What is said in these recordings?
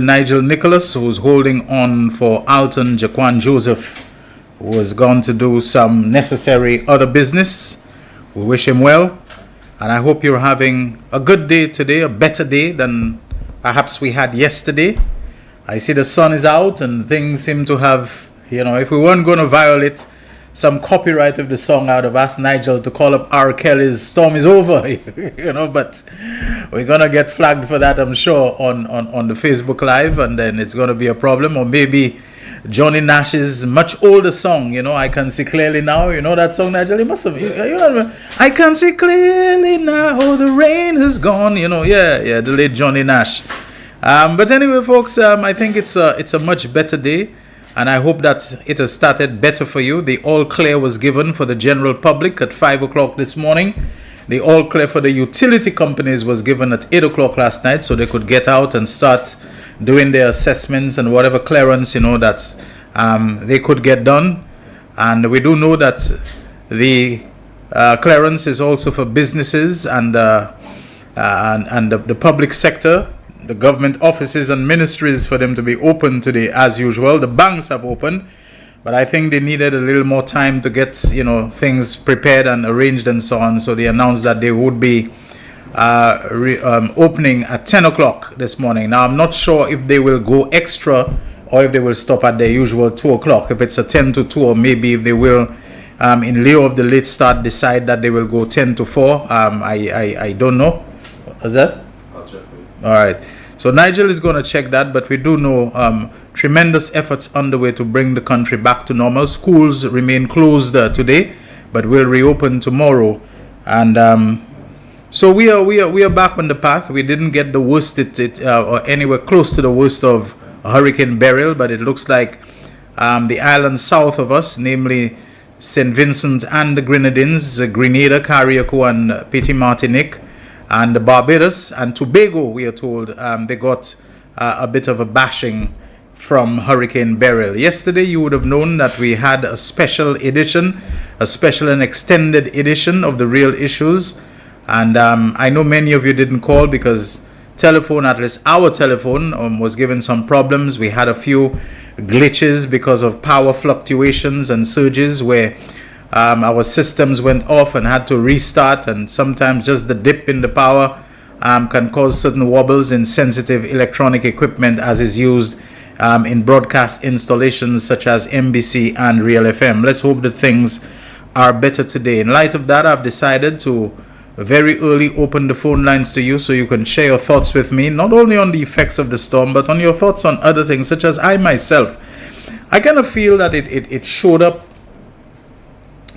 Nigel Nicholas, who's holding on for Alton Jaquan Joseph, who has gone to do some necessary other business. We wish him well, and I hope you're having a good day today, a better day than perhaps we had yesterday. I see the sun is out and things seem to have, if we weren't going to violate some copyright of the song, I would have asked Nigel to call up R. Kelly's Storm is Over, but we're going to get flagged for that, I'm sure, on the Facebook Live, and then it's going to be a problem. Or maybe Johnny Nash's much older song, I Can See Clearly Now. You know that song, Nigel? You must have. I can see clearly now, the rain has gone. The late Johnny Nash. But anyway, folks, I think it's a much better day. And I hope that it has started better for you. The all clear was given for the general public at 5 o'clock this morning. The all clear for the utility companies was given at 8 o'clock last night, so they could get out and start doing their assessments and whatever clearance, that they could get done. And we do know that the clearance is also for businesses and the public sector. The government offices and ministries for them to be open today as usual. The banks have opened, but I think they needed a little more time to get things prepared and arranged and so on. So they announced that they would be opening at 10 o'clock this morning. Now I'm not sure if they will go extra or if they will stop at their usual 2 o'clock. If it's a 10 to 2, or maybe if they will, in lieu of the late start, decide that they will go 10 to 4. I don't know. Is that? All right. So Nigel is going to check that, but we do know tremendous efforts underway to bring the country back to normal. Schools remain closed today, but will reopen tomorrow. And so we are back on the path. We didn't get the worst or anywhere close to the worst of Hurricane Beryl, but it looks like the islands south of us, namely St. Vincent and the Grenadines, Grenada, Carriacou, and Petit Martinique, and Barbados and Tobago, we are told, they got a bit of a bashing from Hurricane Beryl. Yesterday, you would have known that we had a special edition, a special and extended edition of The Real Issues. And I know many of you didn't call because telephone, at least our telephone, was given some problems. We had a few glitches because of power fluctuations and surges where our systems went off and had to restart, and sometimes just the dip in the power can cause certain wobbles in sensitive electronic equipment as is used in broadcast installations such as NBC and Real FM. Let's hope that things are better today. In light of that, I've decided to very early open the phone lines to you so you can share your thoughts with me, not only on the effects of the storm, but on your thoughts on other things, such as I myself. I kind of feel that it showed up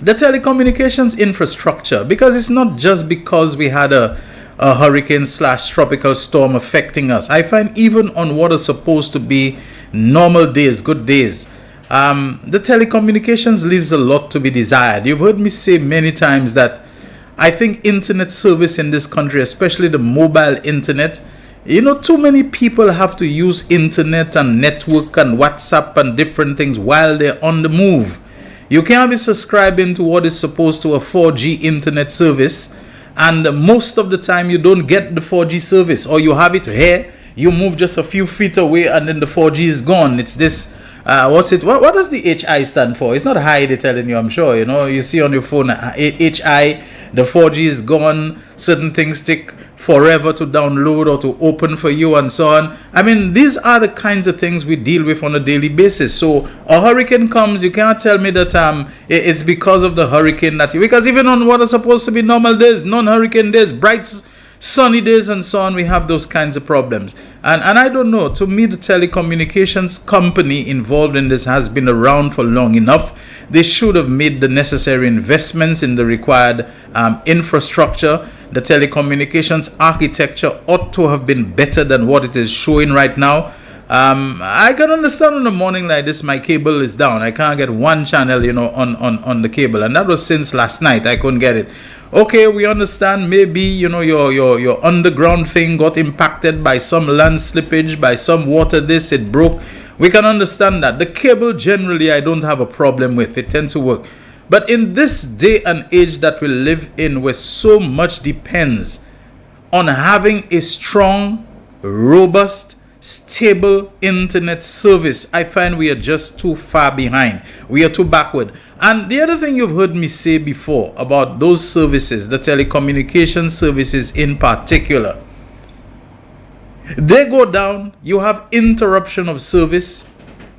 the telecommunications infrastructure, because it's not just because we had a hurricane / tropical storm affecting us. I find even on what are supposed to be normal days, good days, the telecommunications leaves a lot to be desired. You've heard me say many times that I think internet service in this country, especially the mobile internet, too many people have to use internet and network and WhatsApp and different things while they're on the move. You can't be subscribing to what is supposed to a 4G internet service, and most of the time you don't get the 4G service, or you have it here, you move just a few feet away and then the 4G is gone. It's this, what does the HI stand for? It's not high, they're telling you, I'm sure, you see on your phone, HI, the 4G is gone, certain things take forever to download or to open for you and so on. I mean, these are the kinds of things we deal with on a daily basis. So a hurricane comes, you cannot tell me that it's because of the hurricane because even on what are supposed to be normal days, non-hurricane days, bright sunny days and so on, we have those kinds of problems. And I don't know, to me the telecommunications company involved in this has been around for long enough. They should have made the necessary investments in the required infrastructure. The telecommunications architecture ought to have been better than what it is showing right now. I can understand on a morning like this, my cable is down. I can't get one channel, on the cable. And that was since last night. I couldn't get it. Okay, we understand maybe, your underground thing got impacted by some land slippage, by some water, it broke. We can understand that. The cable generally I don't have a problem with. It tends to work. But in this day and age that we live in, where so much depends on having a strong, robust, stable internet service. I find we are just too far behind. We are too backward. And the other thing you've heard me say before about those services, the telecommunication services in particular, they go down, you have interruption of service,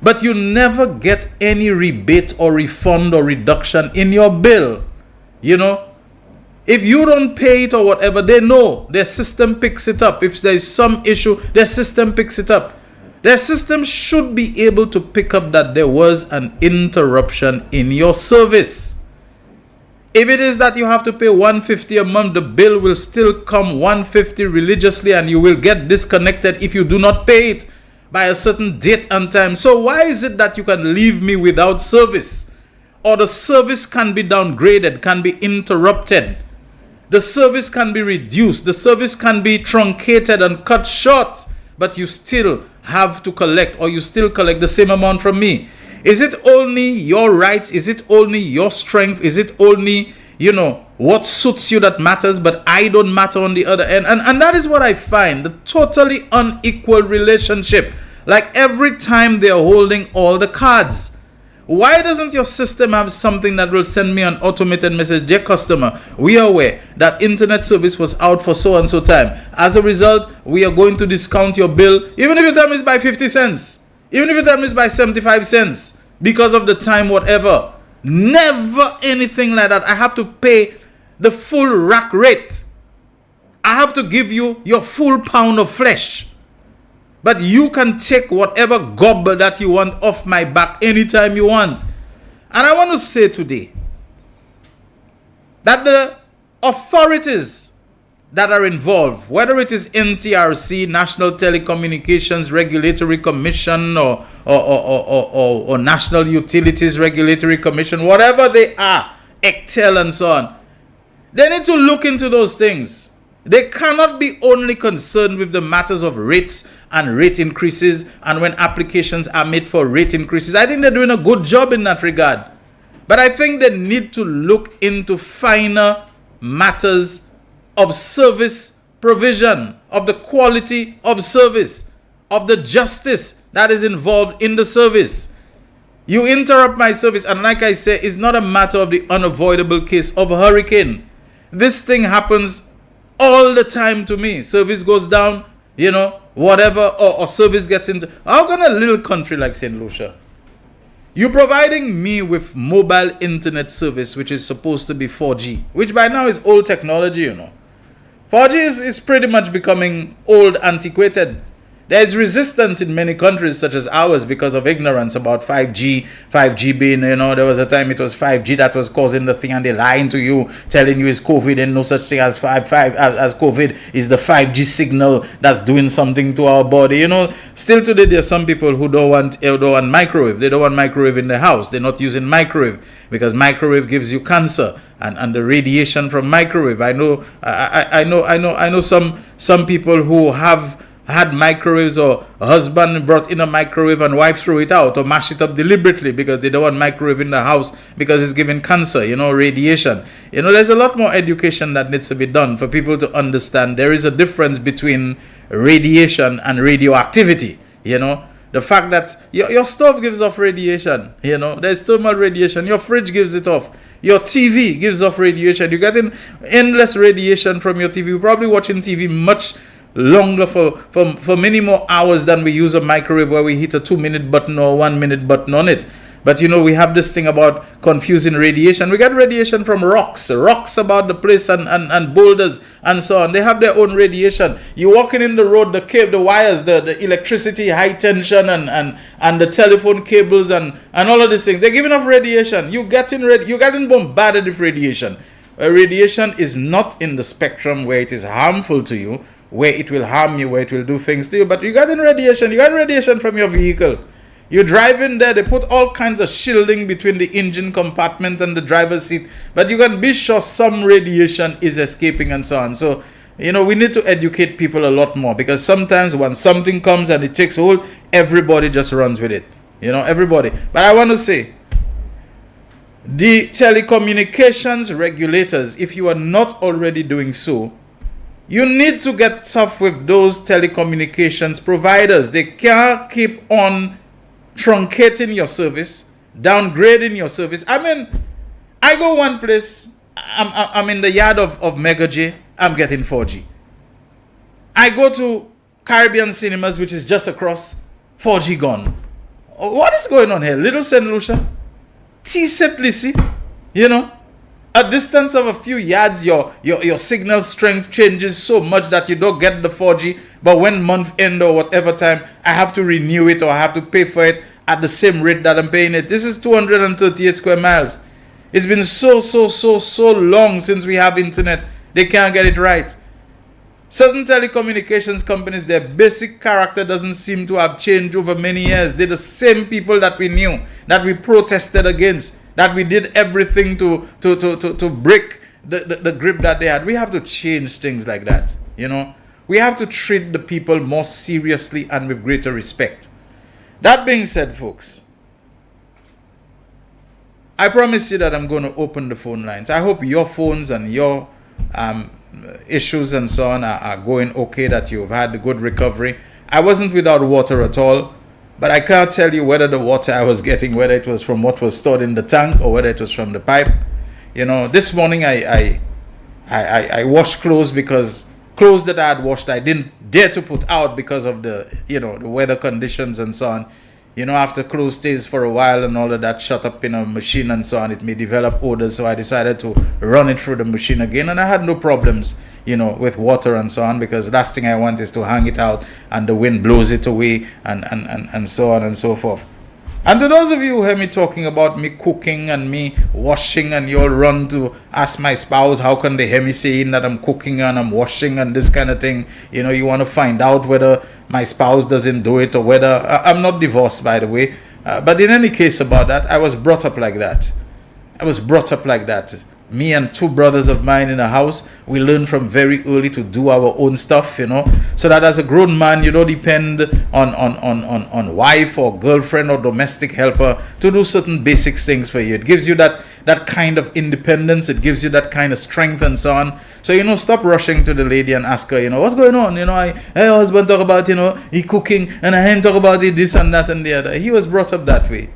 but you never get any rebate or refund or reduction in your bill. You know, if you don't pay it or whatever, they know their system picks it up. If there's some issue, their system picks it up. Their system should be able to pick up that there was an interruption in your service. If it is that you have to pay $150 a month, the bill will still come $150 religiously, and you will get disconnected if you do not pay it by a certain date and time. So why is it that you can leave me without service? Or the service can be downgraded, can be interrupted. The service can be reduced. The service can be truncated and cut short. But you still have to collect, or you still collect the same amount from me. Is it only your rights? Is it only your strength? Is it only, what suits you that matters, but I don't matter on the other end? And that is what I find, the totally unequal relationship. Like every time they are holding all the cards. Why doesn't your system have something that will send me an automated message? Dear customer, we are aware that internet service was out for so and so time. As a result, we are going to discount your bill, even if you tell me it's by 50 cents. Even if you tell me it's by 75 cents. Because of the time, whatever. Never anything like that. I have to pay the full rack rate. I have to give you your full pound of flesh. But you can take whatever gobble that you want off my back anytime you want. And I want to say today that the authorities that are involved, whether it is NTRC, National Telecommunications Regulatory Commission, or National Utilities Regulatory Commission, whatever they are, ECTEL and so on, they need to look into those things. They cannot be only concerned with the matters of rates and rate increases, and when applications are made for rate increases. I think they're doing a good job in that regard. But I think they need to look into finer matters of service provision, of the quality of service, of the justice that is involved in the service. You interrupt my service, and like I say, it's not a matter of the unavoidable case of a hurricane. This thing happens all the time to me. Service goes down, whatever, or service gets into. How can a little country like St. Lucia, you providing me with mobile internet service, which is supposed to be 4G, which by now is old technology, 4G is pretty much becoming old, antiquated. There is resistance in many countries such as ours because of ignorance about 5G. 5G being, there was a time it was 5G that was causing the thing, and they lying to you, telling you it's COVID, and no such thing as as COVID is the 5G signal that's doing something to our body. Still today there are some people who don't want microwave. They don't want microwave in their house. They're not using microwave because microwave gives you cancer and the radiation from microwave. I know some people who have had microwaves, or a husband brought in a microwave and wife threw it out or mash it up deliberately because they don't want microwave in the house because it's giving cancer, radiation. There's a lot more education that needs to be done for people to understand there is a difference between radiation and radioactivity. The fact that your stove gives off radiation, there's thermal radiation, your fridge gives it off, your TV gives off radiation, you're getting endless radiation from your TV. You're probably watching TV much longer for many more hours than we use a microwave where we hit a 2-minute button or 1-minute button on it. But we have this thing about confusing radiation. We get radiation from rocks about the place, and boulders and so on. They have their own radiation. You walking in the road, the wires, the electricity, high tension, and the telephone cables and all of these things. They're giving off radiation. You're getting bombarded with radiation. Radiation is not in the spectrum where it is harmful to you, where it will harm you, where it will do things to you. But you got radiation from your vehicle. You drive in there, they put all kinds of shielding between the engine compartment and the driver's seat, but you can be sure some radiation is escaping and so on. So, we need to educate people a lot more, because sometimes when something comes and it takes hold, everybody just runs with it. Everybody. But I want to say, the telecommunications regulators, if you are not already doing so, You need to get tough with those telecommunications providers. They can't keep on truncating your service, downgrading your service. I mean, I go one place, I'm in the yard of Mega J, I'm getting 4G. I go to Caribbean Cinemas, which is just across, 4G gone. What is going on here? Little St. Lucia? T-Seplissi? You know? A distance of a few yards, your signal strength changes so much that you don't get the 4G. But when month end or whatever time, I have to renew it or I have to pay for it at the same rate that I'm paying it. This is 238 square miles. It's been so long since we have internet. They can't get it right. Certain telecommunications companies, their basic character doesn't seem to have changed over many years. They're the same people that we knew, that we protested against, that we did everything to break the grip that they had. We have to change things like that, you know. We have to treat the people more seriously and with greater respect. That being said, folks, I promise you that I'm going to open the phone lines. I hope your phones and your issues and so on are going okay, that you've had a good recovery. I wasn't without water at all, but I can't tell you whether the water I was getting, whether it was from what was stored in the tank or whether it was from the pipe. You know, this morning I washed clothes, because clothes that I had washed I didn't dare to put out because of the, you know, the weather conditions and so on. You know, after clothes stays for a while and all of that, shut up in a machine and so on, it may develop odors. So I decided to run it through the machine again, and I had no problems, you know, with water and so on, because last thing I want is to hang it out and the wind blows it away and so on and so forth. And to those of you who hear me talking about me cooking and me washing, and you'll run to ask my spouse, how can they hear me saying that I'm cooking and I'm washing and this kind of thing? You know, you want to find out whether my spouse doesn't do it or whether... I'm not divorced, by the way. But in any case about that, I was brought up like that. Me and two brothers of mine in a house, we learned from very early to do our own stuff, you know, so that as a grown man, you don't depend on wife or girlfriend or domestic helper to do certain basic things for you. It gives you that kind of independence. It gives you that kind of strength and so on. So, you know, stop rushing to the lady and ask her, you know, what's going on? You know, hey, husband talk about, you know, he cooking, and I him talk about it, this and that and the other. He was brought up that way.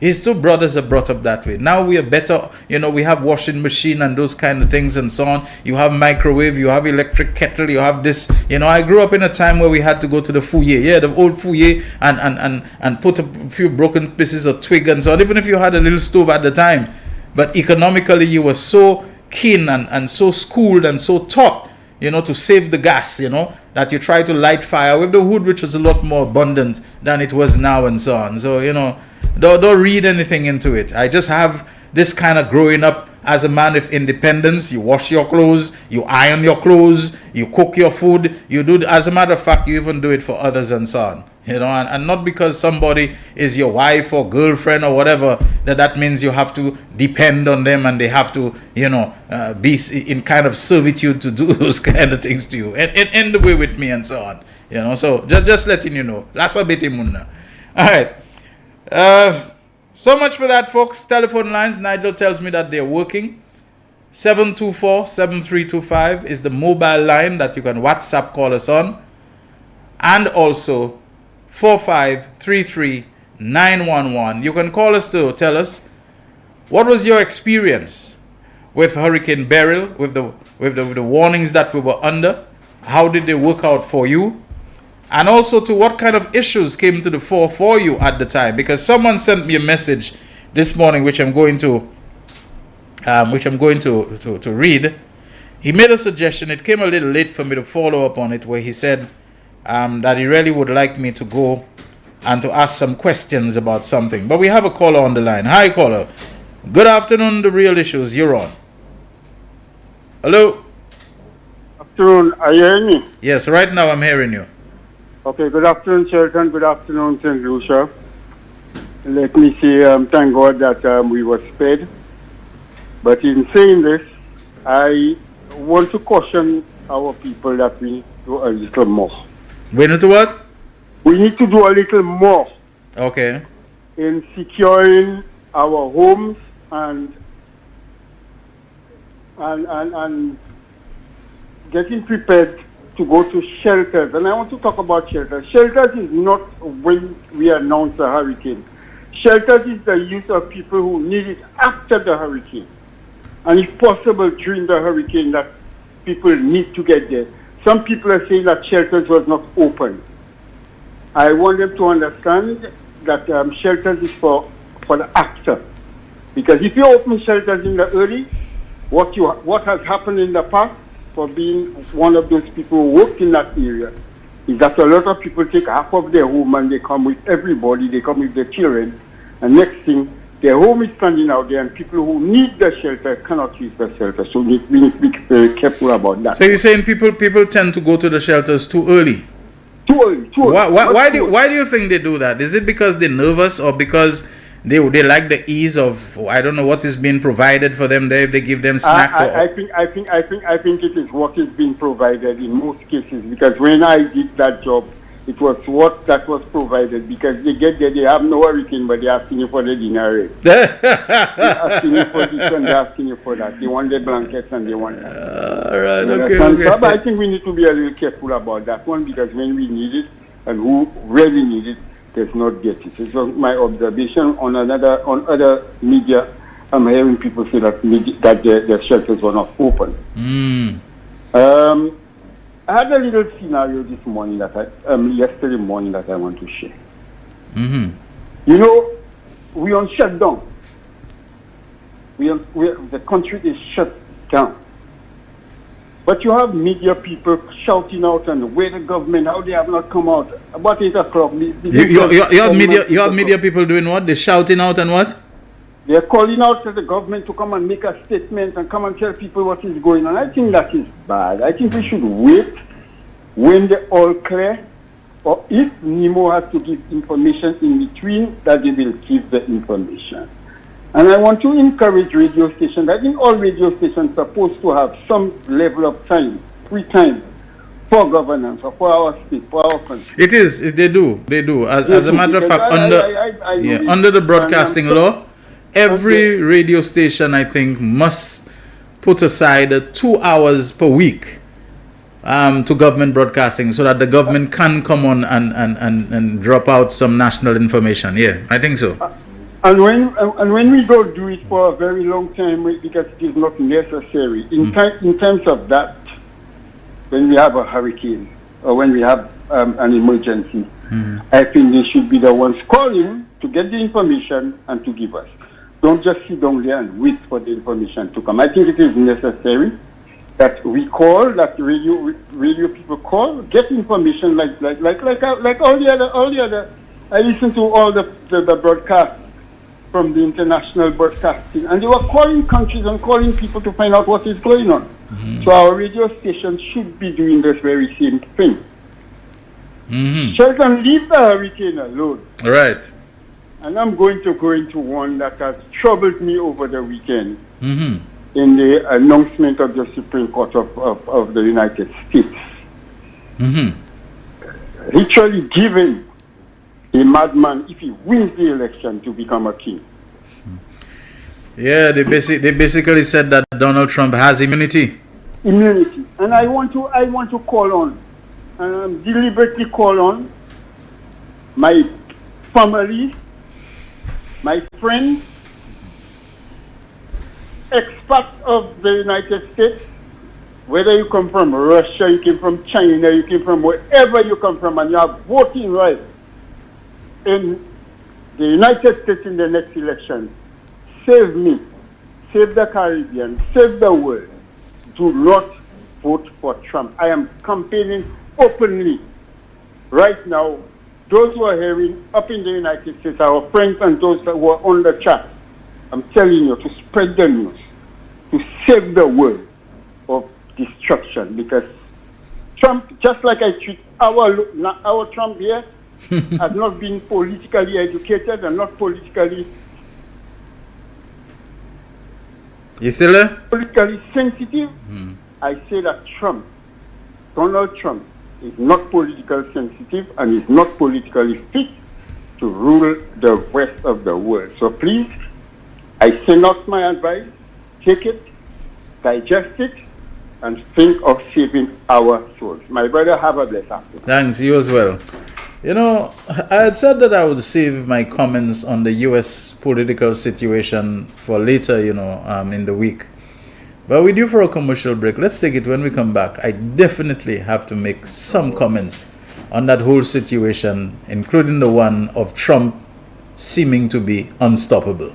His two brothers are brought up that way. Now we are better, you know, we have washing machine and those kind of things and so on. You have microwave, you have electric kettle, you have this. You know, I grew up in a time where we had to go to the foyer, the old foyer, and put a few broken pieces of twig and so on, even if you had a little stove at the time. But economically, you were so keen and so schooled and so taught, you know, to save the gas, you know, that you try to light fire with the wood, which was a lot more abundant than it was now and so on. So, you know, don't read anything into it. I just have this kind of growing up as a man with independence. You wash your clothes, you iron your clothes, you cook your food, you do, as a matter of fact, you even do it for others and so on. You know, and not because somebody is your wife or girlfriend or whatever, that means you have to depend on them and they have to, you know, be in kind of servitude to do those kind of things to you. And the way with me and so on. You know, so just letting you know. That's a bit immunna. All right. So much for that, folks. Telephone lines, Nigel tells me that they're working. 724-7325 is the mobile line that you can WhatsApp call us on. And also 4533-911. You can call us to tell us what was your experience with Hurricane Beryl, with the warnings that we were under. How did they work out for you? And also to what kind of issues came to the fore for you at the time. Because someone sent me a message this morning, which I'm going to read. He made a suggestion. It came a little late for me to follow up on it, where he said that he really would like me to go and to ask some questions about something. But we have a caller on the line. Hi, caller. Good afternoon, The Real Issues. You're on. Hello? Afternoon. Are you hearing me? Yes, right now I'm hearing you. Okay, good afternoon, Shelton. Good afternoon, St. Lucia. Let me say, thank God that we were spared. But in saying this, I want to caution our people that we need to do a little more. We need to what? We need to do a little more. Okay. In securing our homes and getting prepared to go to shelters, and I want to talk about shelters. Shelters is not when we announce a hurricane. Shelters is the use of people who need it after the hurricane, and if possible during the hurricane that people need to get there. Some people are saying that shelters was not open. I want them to understand that shelters is for the after. Because if you open shelters in the early, what has happened in the past for being one of those people who worked in that area is that a lot of people take half of their home and they come with everybody, they come with their children, and next thing, their home is standing out there and people who need the shelter cannot use the shelter. So we need to be very careful about that. So you're saying people tend to go to the shelters too early? Too early. Why do you think they do that? Is it because they're nervous or because they like the ease of, I don't know, what is being provided for them there, if they give them snacks? I think it is what is being provided in most cases, because when I did that job, it was what that was provided, because they get there, they have no hurricane, but they're asking you for the dinner. They're asking you for this and they're asking you for that. They want the blankets and they want that. All right, okay. But I think we need to be a little careful about that one, because when we need it and who really need it, does not get it. So my observation on other media, I'm hearing people say that the shelters were not open. I had a little scenario this morning yesterday morning that I want to share. You know, we on shutdown. The country is shut down. But you have media people shouting out and where the government, how they have not come out. About 8 o'clock. You have media people doing what? They're shouting out and what? They're calling out to the government to come and make a statement and come and tell people what is going on. I think that is bad. I think we should wait when they're all clear, or if NEMO has to give information in between, that they will give the information. And I want to encourage radio stations. I think all radio stations are supposed to have some level of time, free time, for governance or for our state, for our country. It is. They do. As a matter of fact, under the broadcasting law, every radio station, I think, must put aside 2 hours per week to government broadcasting, so that the government can come on and drop out some national information. Yeah, I think so. And when we don't do it for a very long time, because it is not necessary, in terms of that, when we have a hurricane or when we have an emergency, I think they should be the ones calling to get the information and to give us. Don't just sit down there and wait for the information to come. I think it is necessary that we call, that radio people call, get information like all the other. I listen to all the broadcasts from the international broadcasting, and they were calling countries and calling people to find out what is going on. So our radio stations should be doing this very same thing. Shelton, leave the hurricane alone. Right. And I'm going to go into one that has troubled me over the weekend in the announcement of the Supreme Court of the United States. Literally giving a madman, if he wins the election, to become a king. Yeah, they basically said that Donald Trump has immunity. Immunity. And I want to call on, deliberately call on my family, my friends, expats of the United States, whether you come from Russia, you came from China, you came from wherever you come from, and you have voting rights in the United States in the next election. Save me, save the Caribbean, save the world. Do not vote for Trump. I am campaigning openly right now. Those who are hearing up in the United States, our friends and those who are on the chat, I'm telling you to spread the news, to save the world of destruction, because Trump, just like I treat our Trump here, has not been politically educated and not politically politically sensitive. I say that Donald Trump, is not politically sensitive and is not politically fit to rule the rest of the world. So please, I send out my advice, take it, digest it, and think of saving our souls. My brother, have a blessed afternoon. Thanks, you as well. You know, I had said that I would save my comments on the U.S. political situation for later, in the week. But we're due for a commercial break. Let's take it when we come back. I definitely have to make some comments on that whole situation, including the one of Trump seeming to be unstoppable.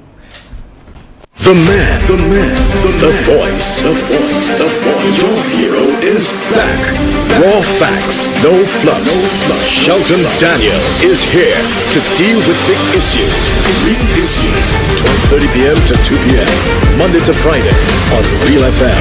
The voice. Your hero is back. Raw facts, no fluff. Shelton Daniel is here to deal with the issues. Real issues. 12:30 p.m. to 2 p.m. Monday to Friday on Real FM.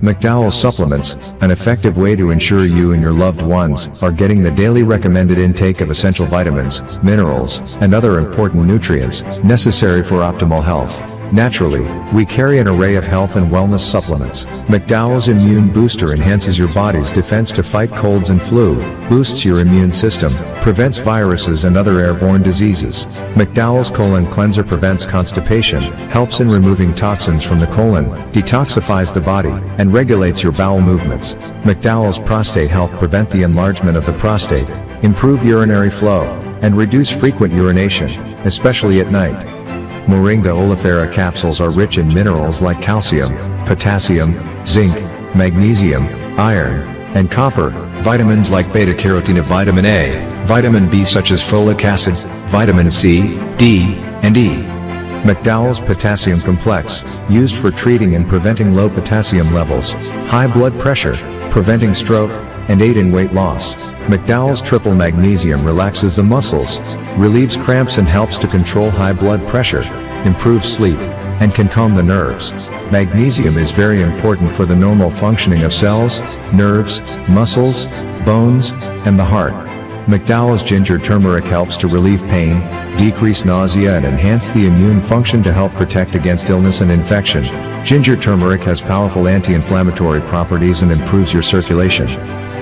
McDowell's Supplements, an effective way to ensure you and your loved ones are getting the daily recommended intake of essential vitamins, minerals, and other important nutrients necessary for optimal health. Naturally, we carry an array of health and wellness supplements. McDowell's Immune Booster enhances your body's defense to fight colds and flu, boosts your immune system, prevents viruses and other airborne diseases. McDowell's Colon Cleanser prevents constipation, helps in removing toxins from the colon, detoxifies the body, and regulates your bowel movements. McDowell's Prostate Health prevent the enlargement of the prostate, improve urinary flow, and reduce frequent urination, especially at night. Moringa oleifera capsules are rich in minerals like calcium, potassium, zinc, magnesium, iron, and copper, vitamins like beta-carotene of vitamin A, vitamin B such as folic acid, vitamin C, D, and E. McDowell's Potassium Complex, used for treating and preventing low potassium levels, high blood pressure, preventing stroke, and aid in weight loss. McDowell's Triple Magnesium relaxes the muscles, relieves cramps and helps to control high blood pressure, improves sleep, and can calm the nerves. Magnesium is very important for the normal functioning of cells, nerves, muscles, bones, and the heart. McDowell's Ginger Turmeric helps to relieve pain, decrease nausea and enhance the immune function to help protect against illness and infection. Ginger turmeric has powerful anti-inflammatory properties and improves your circulation.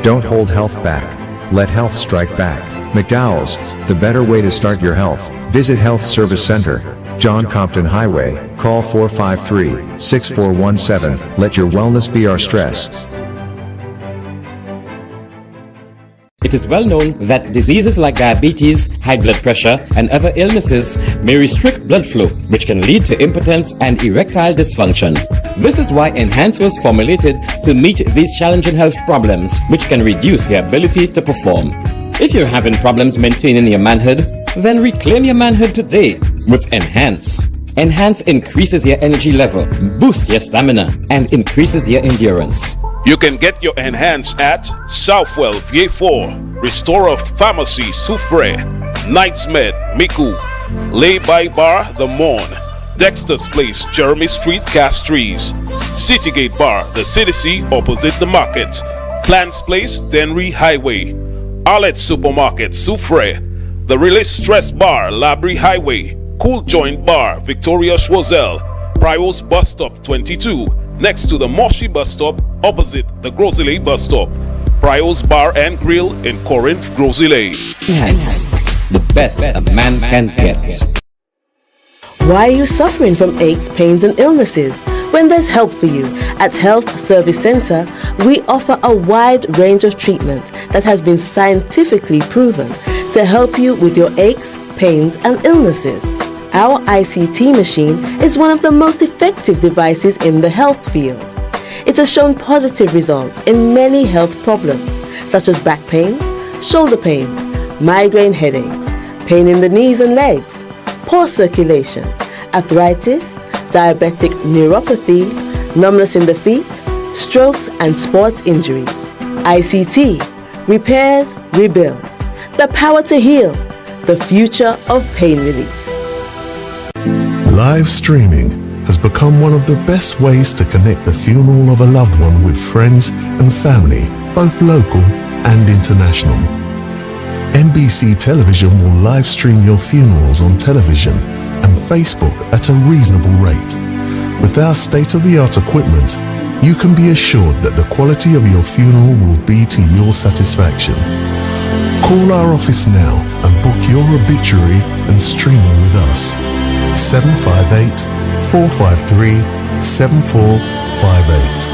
Don't hold health back. Let health strike back. McDowell's, the better way to start your health. Visit Health Service Center, John Compton Highway, call 453-6417. Let your wellness be our stress. It is well known that diseases like diabetes, high blood pressure, and other illnesses may restrict blood flow, which can lead to impotence and erectile dysfunction. This is why Enhance was formulated to meet these challenging health problems, which can reduce your ability to perform. If you're having problems maintaining your manhood, then reclaim your manhood today with Enhance. Enhance increases your energy level, boosts your stamina, and increases your endurance. You can get your Enhance at Southwell VA4, Restorer Pharmacy Soufre, Knights Med Miku, Lay By Bar The Morn, Dexter's Place Jeremy Street Castries, Citygate Bar The City opposite the market, Plants Place Denry Highway, Arlette Supermarket Soufre, The Release Stress Bar Labrie Highway, Cool Joint Bar Victoria Schwazel, Prios Bus Stop 22, next to the Moshi Bus Stop opposite the Grosile Bus Stop, Prios Bar and Grill in Corinth, Grosile. Enhance, the best a man can get. Why are you suffering from aches, pains and illnesses? When there's help for you. At Health Service Center, we offer a wide range of treatment that has been scientifically proven to help you with your aches, pains and illnesses. Our ICT machine is one of the most effective devices in the health field. It has shown positive results in many health problems, such as back pains, shoulder pains, migraine headaches, pain in the knees and legs, poor circulation, arthritis, diabetic neuropathy, numbness in the feet, strokes and sports injuries. ICT, repairs, rebuild, the power to heal, the future of pain relief. Live streaming has become one of the best ways to connect the funeral of a loved one with friends and family, both local and international. NBC Television will live stream your funerals on television and Facebook at a reasonable rate. With our state-of-the-art equipment, you can be assured that the quality of your funeral will be to your satisfaction. Call our office now and book your obituary and streaming with us. 758-453-7458.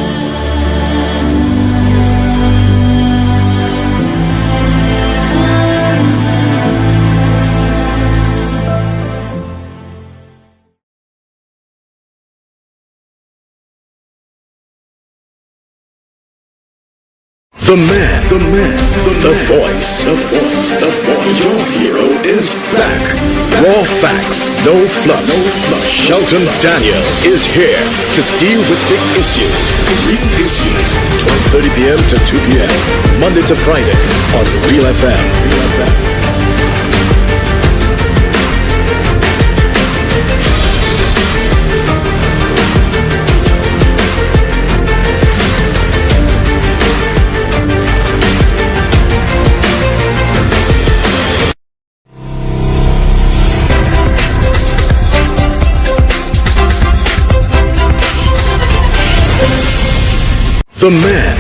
The man, the voice. Your hero is back. Raw facts, no fluff. Shelton Daniel is here to deal with the issues. 12:30 p.m. to 2 p.m. Monday to Friday on Real FM. The man.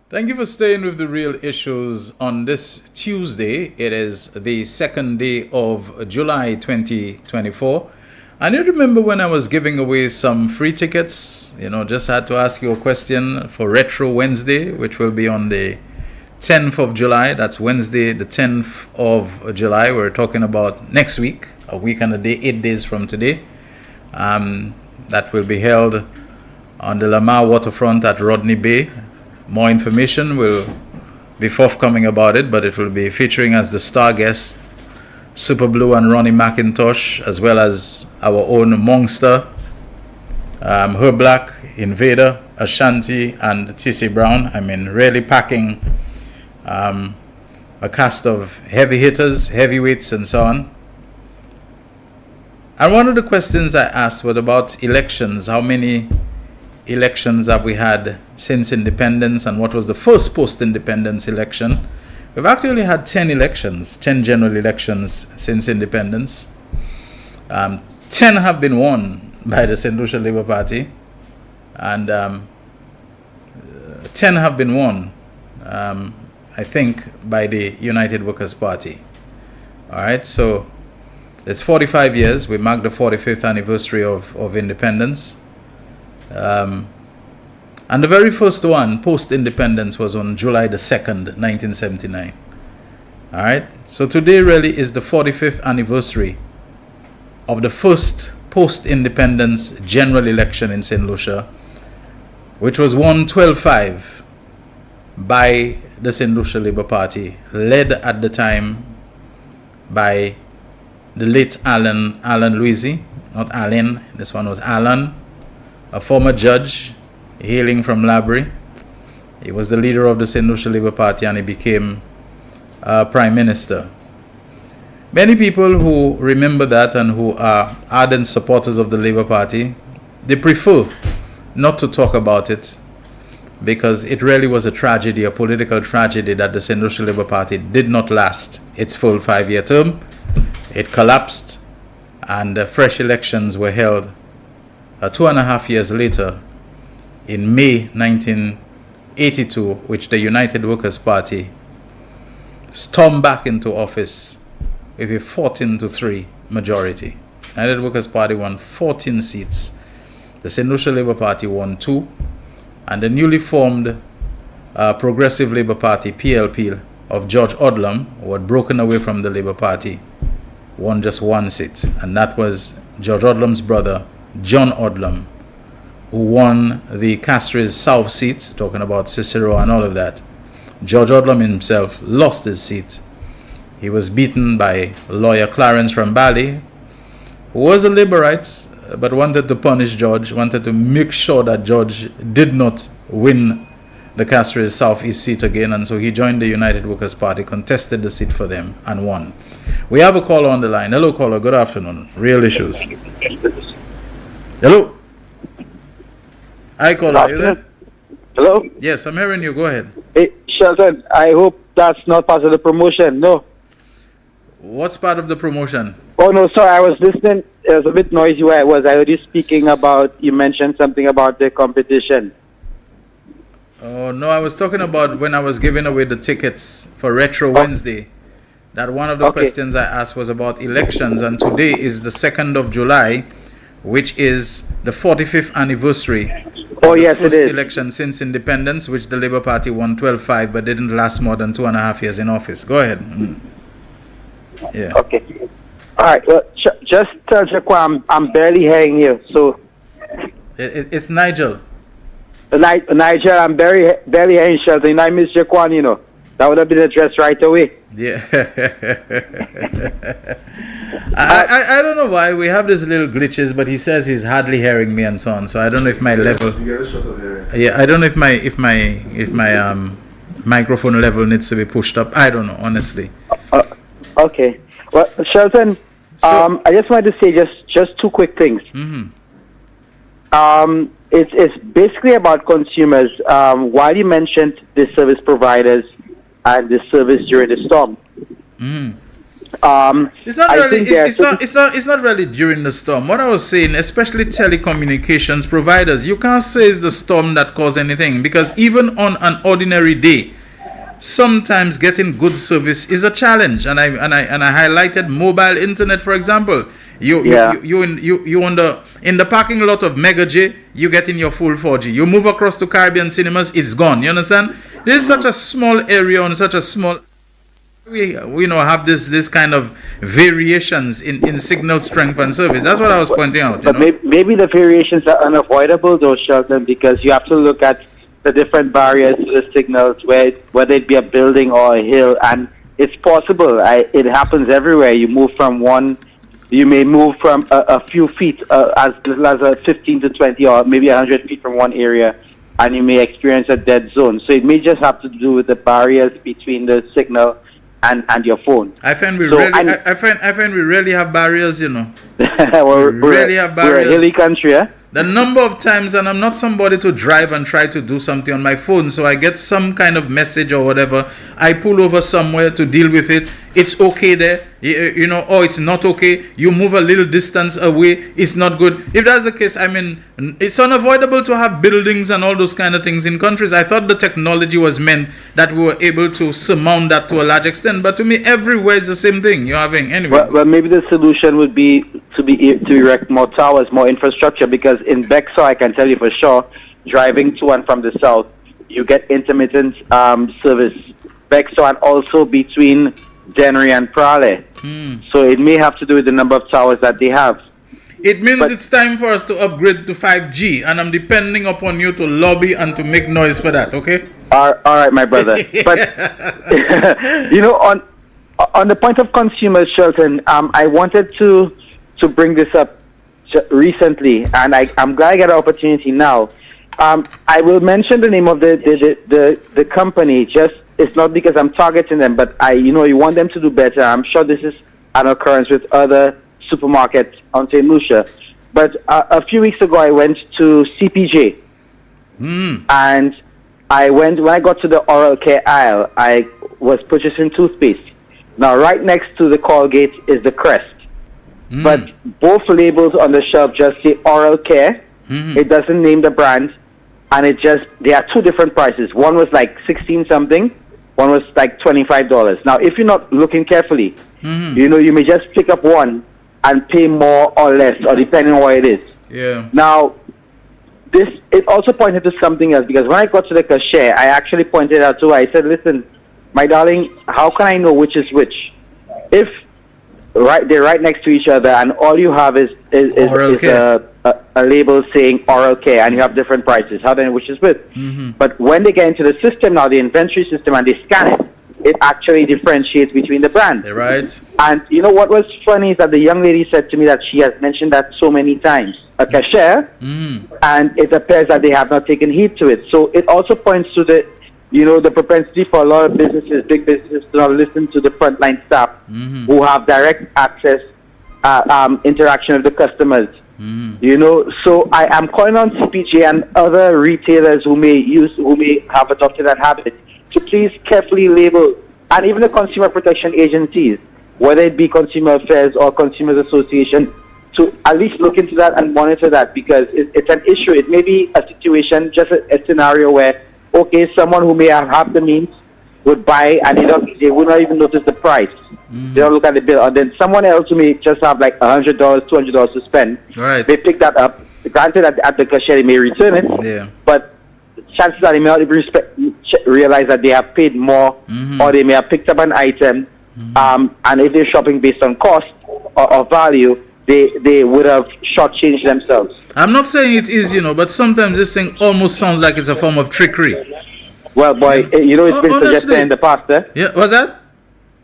Thank you for staying with the Real Issues on this Tuesday. It is the second day of July 2024. And you remember when I was giving away some free tickets? Just had to ask you a question for Retro Wednesday, which will be on the 10th of July. That's Wednesday, the 10th of July. We're talking about next week, a week and a day, 8 days from today. That will be held on the Lamar waterfront at Rodney Bay. More information will be forthcoming about it, but it will be featuring as the star guests Super Blue and Ronnie McIntosh, as well as our own Monster, Her Black, Invader, Ashanti, and TC Brown. Really packing a cast of heavy hitters, heavyweights, and so on. And one of the questions I asked was about elections. How many elections have we had since independence, and what was the first post-independence election? We've actually had 10 elections, 10 general elections since independence. 10 have been won by the St. Lucia Labour Party, and 10 have been won, I think, by the United Workers' Party. All right, so it's 45 years. We marked the 45th anniversary of independence. And the very first one, post-independence, was on July the 2nd, 1979. All right, so today really is the 45th anniversary of the first post-independence general election in St. Lucia, which was won 12-5 by the St. Lucia Labour Party, led at the time by the late Alan Louisi, not Allen, this one was Alan, a former judge hailing from Labrie. He was the leader of the St. Lucia Labour Party, and he became Prime Minister. Many people who remember that and who are ardent supporters of the Labour Party, they prefer not to talk about it, because it really was a tragedy, a political tragedy, that the St. Lucia Labour Party did not last its full 5-year term. It collapsed, and fresh elections were held 2.5 years later, in May 1982, which the United Workers' Party stormed back into office with a 14-3 majority. United Workers' Party won 14 seats. The St. Lucia Labour Party won 2, and the newly formed Progressive Labour Party, PLP, of George Odlum, who had broken away from the Labour Party, won just 1 seat, and that was George Odlum's brother, John Odlum, who won the Castries South seat, talking about Cicero and all of that. George Odlum himself lost his seat. He was beaten by lawyer Clarence Rambali, who was a Labourite, but wanted to punish George, wanted to make sure that George did not win the Castries South East seat again, and so he joined the United Workers' Party, contested the seat for them, and won. We have a caller on the line. Hello, caller. Good afternoon. Real Issues. Hello. Hi, caller. Are you there? Hello? Yes, I'm hearing you. Go ahead. Hey, Shelton, I hope that's not part of the promotion, no? What's part of the promotion? Oh, no, sorry, I was listening. It was a bit noisy where I was. I heard you speaking about, you mentioned something about the competition. Oh, no, I was talking about when I was giving away the tickets for Retro Wednesday. That one of the questions I asked was about elections, and today is the 2nd of July, which is the 45th anniversary of the first election since independence, which the Labour Party won 12-5, but didn't last more than 2.5 years in office. Go ahead. Yeah. Okay. All right. Well, just tell Jaquan I'm barely hearing you. So it's Nigel. Nigel, I'm barely hearing Shelton. I miss Jaquan, you know. That would have been addressed right away. Yeah. I don't know why we have these little glitches, but he says he's hardly hearing me and so on. So I don't know if my level. Yeah, I don't know if my microphone level needs to be pushed up. I don't know, honestly. Okay. Well, Shelton, I just wanted to say just two quick things. It's basically about consumers. While you mentioned the service providers and the service during the storm. It's not really. It's not really during the storm. What I was saying, especially telecommunications providers, you can't say it's the storm that caused anything, because even on an ordinary day, sometimes getting good service is a challenge. And I highlighted mobile internet, for example. You in the parking lot of Mega J, you get in your full 4G. You move across to Caribbean Cinemas, it's gone. You understand? This is such a small area on such a small. We have this kind of variations in signal strength and service. That's what I was pointing out. But maybe the variations are unavoidable, though, Shelton, because you have to look at the different barriers to the signals, whether it be a building or a hill, and it's possible. It happens everywhere. You may move from a few feet, as little as 15 to 20 or maybe 100 feet from one area, and you may experience a dead zone. So it may just have to do with the barriers between the signal and your phone. I find we really have barriers, you know. We're a hilly country, eh? The number of times, and I'm not somebody to drive and try to do something on my phone, so I get some kind of message or whatever, I pull over somewhere to deal with it. It's okay there, or it's not okay. You move a little distance away, it's not good. If that's the case, I mean, it's unavoidable to have buildings and all those kind of things in countries. I thought the technology was meant that we were able to surmount that to a large extent, but to me, everywhere is the same thing you're having anyway. Well, maybe the solution would be to erect more towers, more infrastructure, because in Bexar, I can tell you for sure, driving to and from the south, you get intermittent service. Bexar and also between Dennery and Prale. So it may have to do with the number of towers that they have. It means it's time for us to upgrade to 5G, and I'm depending upon you to lobby and to make noise for that, okay? All right, my brother. But, on the point of consumers, Shelton, I wanted to bring this up recently, and I'm glad I got an opportunity now. I will mention the name of the company. It's not because I'm targeting them, but you want them to do better. I'm sure this is an occurrence with other supermarkets on St. Lucia. But a few weeks ago, I went to CPJ, and when I got to the oral care aisle, I was purchasing toothpaste. Now, right next to the Colgate is the Crest. But both labels on the shelf just say oral care. It doesn't name the brand. And they are two different prices. One was like 16 something. One was like $25. Now, if you're not looking carefully, you may just pick up one and pay more or less, or depending on what it is. Yeah. Now, it also pointed to something else, because when I got to the cashier, I actually pointed out to her. I said, listen, my darling, how can I know which is which? If they're right next to each other, and all you have is a label saying oral care, and you have different prices. How do I know which is which? But when they get into the system now, the inventory system, and they scan it, it actually differentiates between the brands. Right. And you know what was funny is that the young lady said to me that she has mentioned that so many times. A cashier, and it appears that they have not taken heed to it. So it also points to the propensity for a lot of businesses, big businesses, to not listen to the frontline staff who have direct access, interaction with the customers. So I am calling on CPJ and other retailers who may have adopted that habit to please carefully label, and even the consumer protection agencies, whether it be Consumer Affairs or Consumers Association, to at least look into that and monitor that, because it's an issue. It may be a situation, just a scenario where, okay, someone who may have the means would buy and they would not even notice the price. They don't look at the bill. And then someone else who may just have like $100, $200 to spend, Right. they pick that up. Granted, at the cashier, they may return it, Yeah. but chances are they may not even realize that they have paid more, or they may have picked up an item, and if they're shopping based on cost or value, they would have shortchanged themselves. I'm not saying it is, but sometimes this thing almost sounds like it's a form of trickery. Well, boy, it's been Honestly. suggested in the past, eh? Yeah, what's that?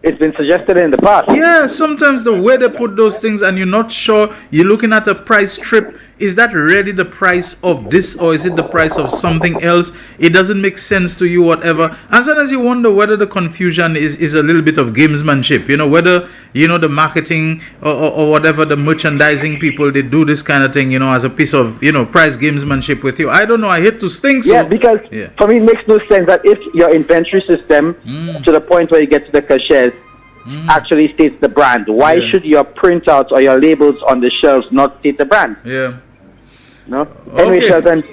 It's been suggested in the past. Yeah, sometimes the way they put those things and you're not sure, you're looking at a price strip, is that really the price of this or is it the price of something else? It doesn't make sense to you, whatever. And sometimes you wonder whether the confusion is a little bit of gamesmanship, whether, the marketing or whatever, the merchandising people, they do this kind of thing, as a piece of, price gamesmanship with you. I don't know, I hate to think so. Yeah, because for me it makes no sense that if your inventory system, to the point where you get to the cashiers, actually states the brand, why should your printouts or your labels on the shelves not state the brand? Yeah. No? Anyway, Shelton,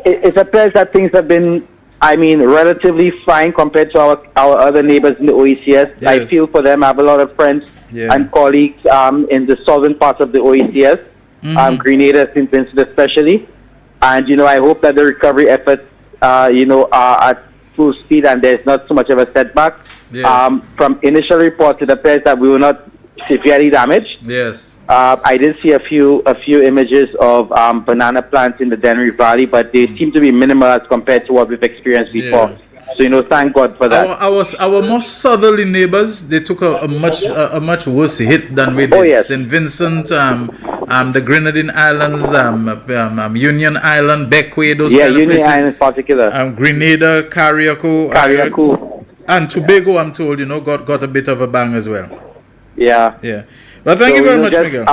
it appears that things have been, relatively fine compared to our other neighbors in the OECS. Yes. I feel for them. I have a lot of friends and colleagues in the southern parts of the OECS, Grenada, St. Vincent especially. And, I hope that the recovery efforts, are at full speed and there's not so much of a setback. Yes. From initial reports, it appears that we were not severely damaged. Yes. I did see a few images of banana plants in the Dennery Valley, but they seem to be minimal as compared to what we've experienced before. So thank God for that. Our more southerly neighbors, they took a much worse hit than we did. Oh, yes. St. Vincent, the Grenadine Islands, Union Island, Bequia, those kind of Union places. Island in particular. Grenada, Carriacou, and Tobago, I'm told, got a bit of a bang as well. Yeah. Yeah. Well, thank you very much, Miguel.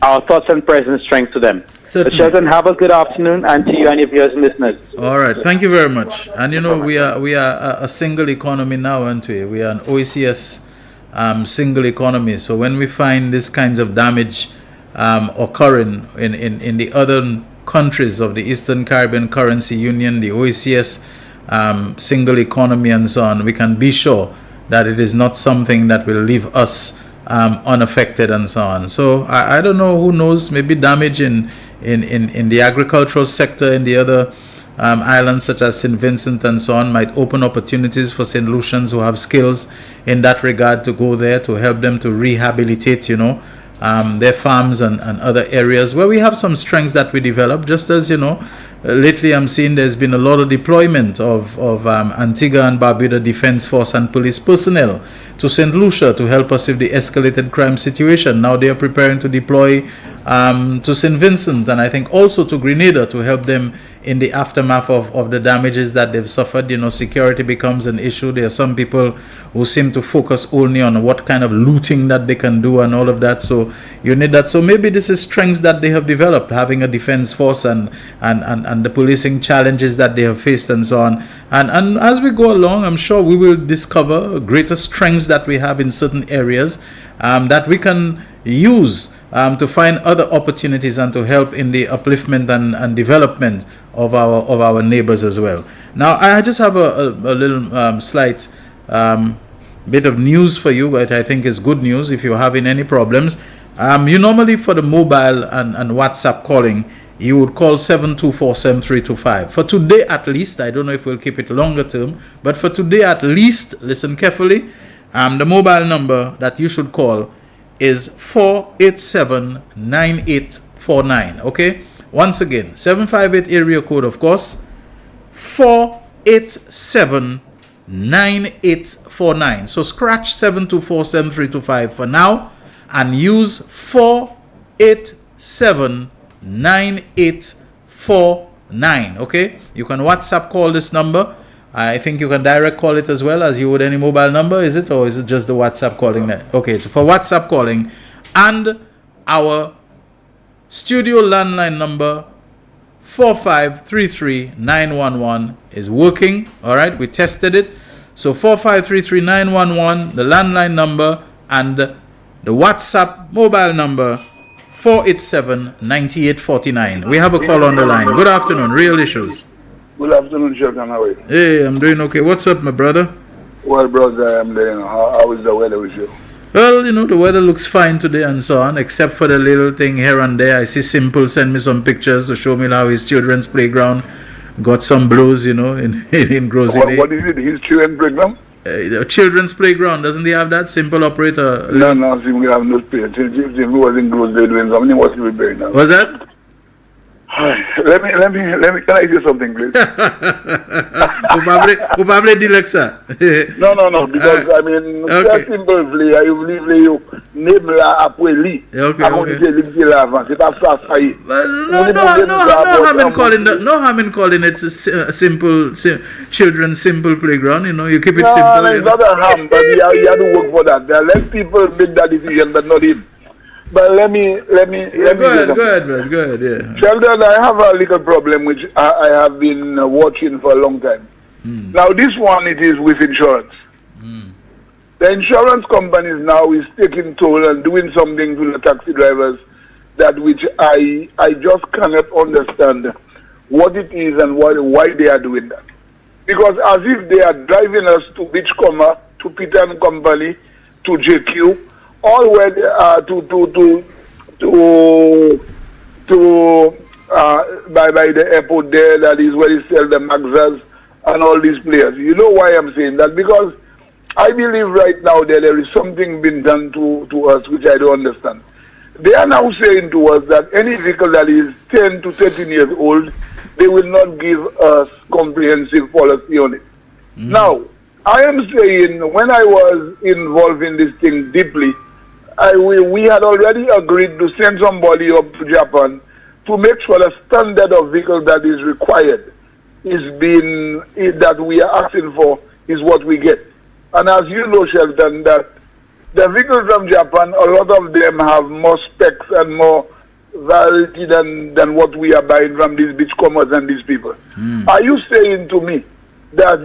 Our thoughts and prayers and strength to them. Certainly. Shelton, have a good afternoon, and to you and your viewers and listeners. All right, thank you very much. And we are a single economy now, aren't we? We are an OECS single economy. So when we find these kinds of damage occurring in the other countries of the Eastern Caribbean Currency Union, the OECS single economy and so on, we can be sure that it is not something that will leave us unaffected and so on. So I don't know, who knows, maybe damage in the agricultural sector in the other islands such as St. Vincent and so on might open opportunities for St. Lucians who have skills in that regard to go there to help them to rehabilitate, their farms and other areas where we have some strengths that we develop. Just as, lately I'm seeing there's been a lot of deployment of Antigua and Barbuda Defense Force and police personnel to St. Lucia to help us with the escalated crime situation. Now they are preparing to deploy to St. Vincent and I think also to Grenada to help them in the aftermath of the damages that they've suffered. Security becomes an issue. There are some people who seem to focus only on what kind of looting that they can do and all of that. So you need that. So maybe this is strengths that they have developed, having a defense force and the policing challenges that they have faced and so on. And as we go along, I'm sure we will discover greater strengths that we have in certain areas that we can use to find other opportunities and to help in the upliftment and development of our neighbors as well. Now, I just have a little slight bit of news for you, but I think is good news if you're having any problems. You normally, for the mobile and WhatsApp calling, you would call 724-7325. For today at least, I don't know if we'll keep it longer term, but for today at least, listen carefully, the mobile number that you should call is 487-9849. Okay? Once again, 758 area code, of course, 487-9849. So scratch 724-7325 for now and use 487-9849. Okay? You can WhatsApp call this number. I think you can direct call it as well as you would any mobile number, is it? Or is it just the WhatsApp calling there? Okay, so for WhatsApp calling, and our studio landline number 4533-911 is working. All right, we tested it. So 4533-911, the landline number, and the WhatsApp mobile number 487-9849. We have a call on the line. Good afternoon, Real Issues. Good afternoon, Shelton. How are you? Hey, I'm doing okay. What's up, my brother? Well, brother, I'm there. How is the weather with you? Well, the weather looks fine today and so on, except for the little thing here and there. I see Simple send me some pictures to show me how his children's playground got some blues, in Grozy Lake. What is it? His children's playground? The children's playground, doesn't he have that? Simple operator. No, Simple have no space. Simple was in Grozy Lake doing something. What's he doing now? What's that? Let me, can I say something, please? Probably Dilexa. No, because okay. Simply, I believe you name la Apweli. Okay. No harm in calling it a simple children's simple playground. You keep it simple. No, it's not a harm, but he had to work for that. Let people make that decision, but not him. But let me go ahead, yeah. Shelton, I have a little problem which I have been watching for a long time. Now this one, it is with insurance. The insurance companies now is taking toll and doing something to the taxi drivers that which I just cannot understand what it is and why they are doing that. Because as if they are driving us to Beachcomber, to Peter and Company, to JQ, all where they are by the airport there, that is where they sell the Maxas and all these players. You know why I'm saying that? Because I believe right now that there is something being done to us which I don't understand. They are now saying to us that any vehicle that is 10 to 13 years old, they will not give us comprehensive policy on it. Now, I am saying when I was involved in this thing deeply, we had already agreed to send somebody up to Japan to make sure the standard of vehicle that is required that we are asking for is what we get. And as you know, Shelton, that the vehicles from Japan, a lot of them have more specs and more variety than what we are buying from these beachcombers and these people. Are you saying to me that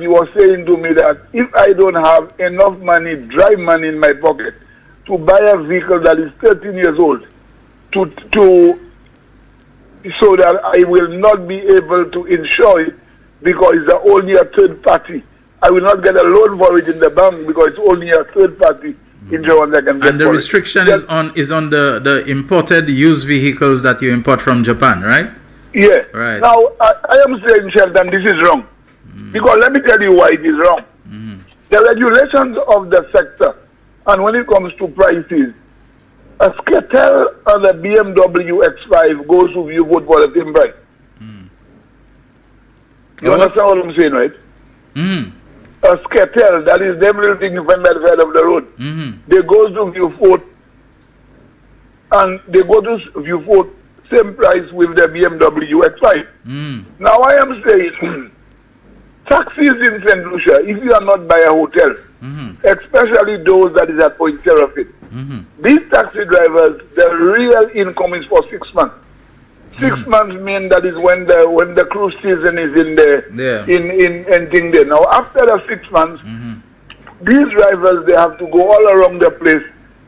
if I don't have enough money, dry money in my pocket, to buy a vehicle that is 13 years old, so that I will not be able to insure it because it's only a third party? I will not get a loan for it in the bank because it's only a third party insurance I can get. And the restriction is on the imported used vehicles that you import from Japan, right? Yeah. Right. Now I am saying, Shelton, this is wrong. Because let me tell you why it is wrong. The regulations of the sector, and when it comes to prices, a Sketel and a BMW X5 goes to you vote for the same price. You understand what I'm saying, right? A Sketel, that is them little thing you find by the side of the road. They go to Viewfort, and they go to Viewfort same price with the BMW X5. Now I am saying, taxis in St. Lucia, if you are not by a hotel, especially those that is at Point Seraphin, these taxi drivers, the real income is for 6 months. 6 months mean that is when the cruise season is in thing there. Now after the 6 months, these drivers, they have to go all around the place,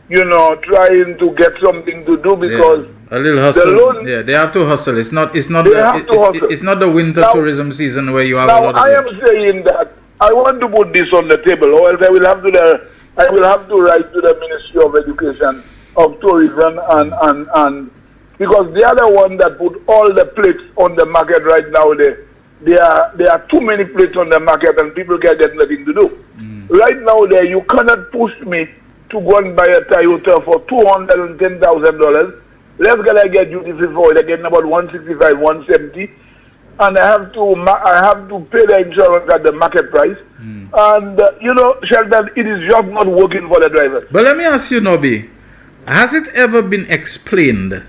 trying to get something to do because a little hustle. They have to hustle. It's not the winter tourism season where you have a lot of. I am saying that I want to put this on the table, or else I will have to write to the Ministry of Education, of Tourism, and because they are the one that put all the plates on the market right now. There are too many plates on the market, and people get nothing to do. Right now, you cannot push me to go and buy a Toyota for $210,000. Let's get duty free for it. I get about 165, 170, and I have to pay the insurance at the market price. And Shelton, it is just not working for the drivers. But let me ask you, Nobby, has it ever been explained